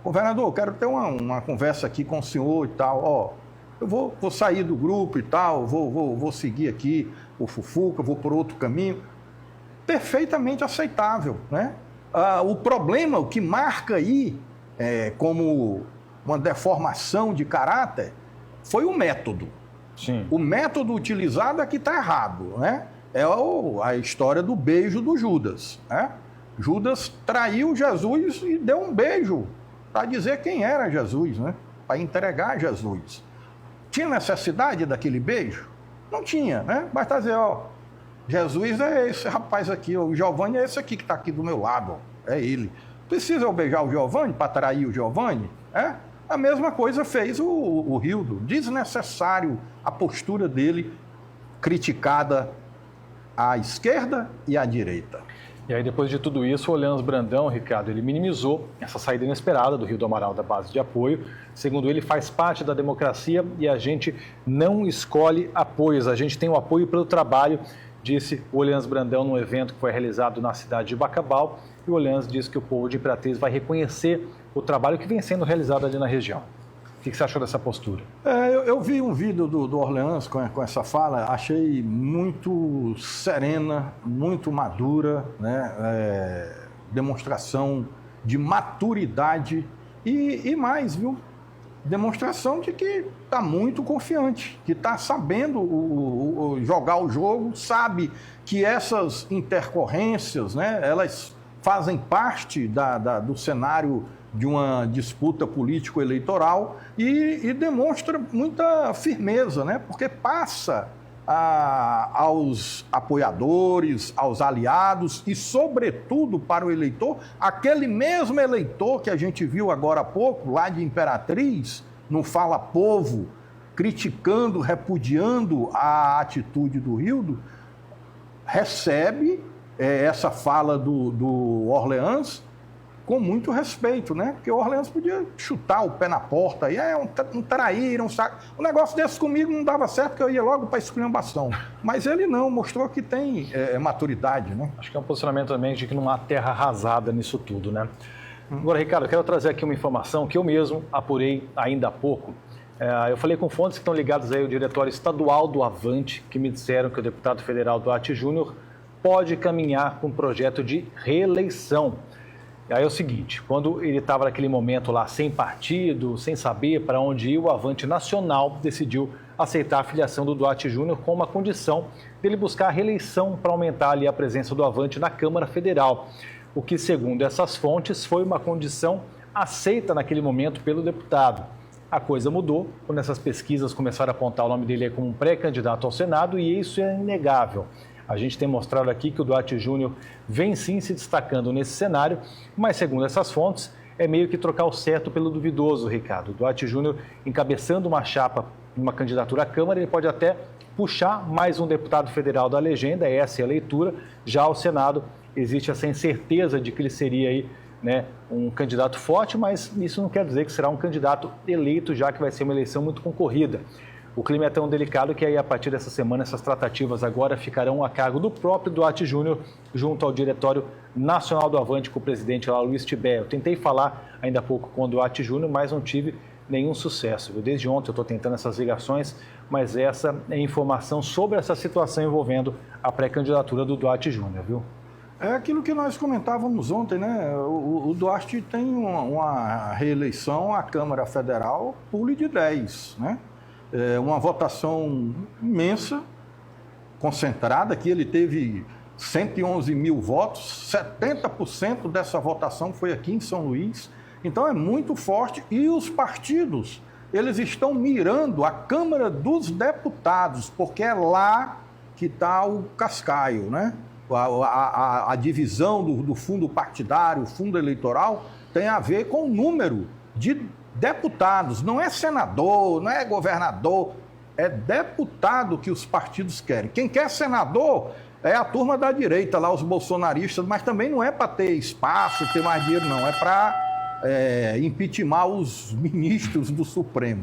Governador, eu quero ter uma conversa aqui com o senhor e tal, eu vou sair do grupo e tal, vou seguir aqui o Fufuca, vou por outro caminho. Perfeitamente aceitável, né? O problema, o que marca aí como uma deformação de caráter, foi o método. Sim. O método utilizado é que está errado, né? É a história do beijo do Judas, né? Judas traiu Jesus e deu um beijo para dizer quem era Jesus, né? Para entregar Jesus. Tinha necessidade daquele beijo? Não tinha, né? Basta dizer, Jesus é esse rapaz aqui, o Giovanni é esse aqui que está aqui do meu lado, é ele. Precisa eu beijar o Giovanni para trair o Giovanni? A mesma coisa fez o Rildo. Desnecessário a postura dele, criticada à esquerda e à direita. E aí, depois de tudo isso, o Orleans Brandão, Ricardo, ele minimizou essa saída inesperada do Rio do Amaral da base de apoio. Segundo ele, faz parte da democracia e a gente não escolhe apoios, a gente tem o apoio pelo trabalho, disse o Orleans Brandão num evento que foi realizado na cidade de Bacabal. E o Orleans disse que o povo de Imperatriz vai reconhecer o trabalho que vem sendo realizado ali na região. O que você achou dessa postura? Eu vi um vídeo do Orleans com essa fala, achei muito serena, muito madura, né? Demonstração de maturidade e mais, viu? Demonstração de que está muito confiante, que está sabendo jogar o jogo, sabe que essas intercorrências, né, elas fazem parte do cenário de uma disputa político-eleitoral e demonstra muita firmeza, né? Porque passa aos apoiadores, aos aliados e, sobretudo, para o eleitor, aquele mesmo eleitor que a gente viu agora há pouco, lá de Imperatriz, no Fala Povo, criticando, repudiando a atitude do Rildo, recebe essa fala do Orleans com muito respeito, né? Porque o Orleans podia chutar o pé na porta, aí um traíra, um negócio desse comigo não dava certo, porque eu ia logo para a esculhambação. Mas ele não, mostrou que tem maturidade, né? Acho que é um posicionamento também de que não há terra arrasada nisso tudo, né? Agora, Ricardo, eu quero trazer aqui uma informação que eu mesmo apurei ainda há pouco. Eu falei com fontes que estão ligadas aí ao diretório estadual do Avante, que me disseram que o deputado federal Duarte Júnior pode caminhar com um projeto de reeleição. Aí é o seguinte, quando ele estava naquele momento lá sem partido, sem saber para onde ir, o Avante Nacional decidiu aceitar a filiação do Duarte Júnior com uma condição dele buscar a reeleição para aumentar ali a presença do Avante na Câmara Federal. O que, segundo essas fontes, foi uma condição aceita naquele momento pelo deputado. A coisa mudou quando essas pesquisas começaram a apontar o nome dele como um pré-candidato ao Senado e isso é inegável. A gente tem mostrado aqui que o Duarte Júnior vem sim se destacando nesse cenário, mas segundo essas fontes, é meio que trocar o certo pelo duvidoso, Ricardo. O Duarte Júnior encabeçando uma chapa, uma candidatura à Câmara, ele pode até puxar mais um deputado federal da legenda, essa é a leitura. Já ao Senado, existe essa incerteza de que ele seria aí, né, um candidato forte, mas isso não quer dizer que será um candidato eleito, já que vai ser uma eleição muito concorrida. O clima é tão delicado que aí, a partir dessa semana, essas tratativas agora ficarão a cargo do próprio Duarte Júnior, junto ao Diretório Nacional do Avante, com o presidente lá, Luiz Tibé. Eu tentei falar ainda há pouco com o Duarte Júnior, mas não tive nenhum sucesso. Desde ontem eu estou tentando essas ligações, mas essa é informação sobre essa situação envolvendo a pré-candidatura do Duarte Júnior, viu? É aquilo que nós comentávamos ontem, né? O Duarte tem uma reeleição à Câmara Federal, pule de 10, né? Uma votação imensa, concentrada, que ele teve 111 mil votos, 70% dessa votação foi aqui em São Luís, então é muito forte e os partidos, eles estão mirando a Câmara dos Deputados, porque é lá que está o cascaio, né? A divisão do fundo partidário, o fundo eleitoral, tem a ver com o número de deputados, não é senador, não é governador, é deputado que os partidos querem. Quem quer senador é a turma da direita, lá os bolsonaristas, mas também não é para ter espaço, ter mais dinheiro, não, é para impeachment os ministros do Supremo.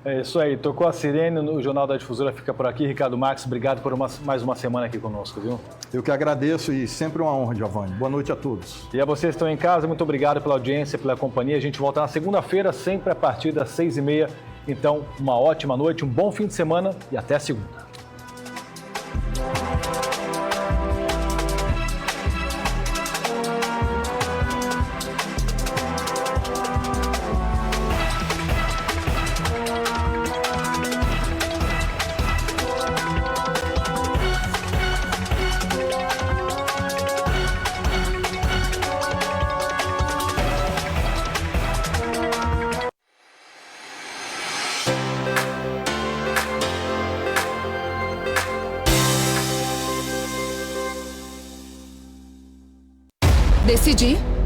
É isso aí, tocou a sirene, o Jornal da Difusora fica por aqui. Ricardo Marques, obrigado por mais uma semana aqui conosco, viu? Eu que agradeço e sempre uma honra, Giovanni. Boa noite a todos. E a vocês que estão em casa, muito obrigado pela audiência, pela companhia. A gente volta na segunda-feira, sempre a partir das 6h30. Então, uma ótima noite, um bom fim de semana e até segunda. Decidir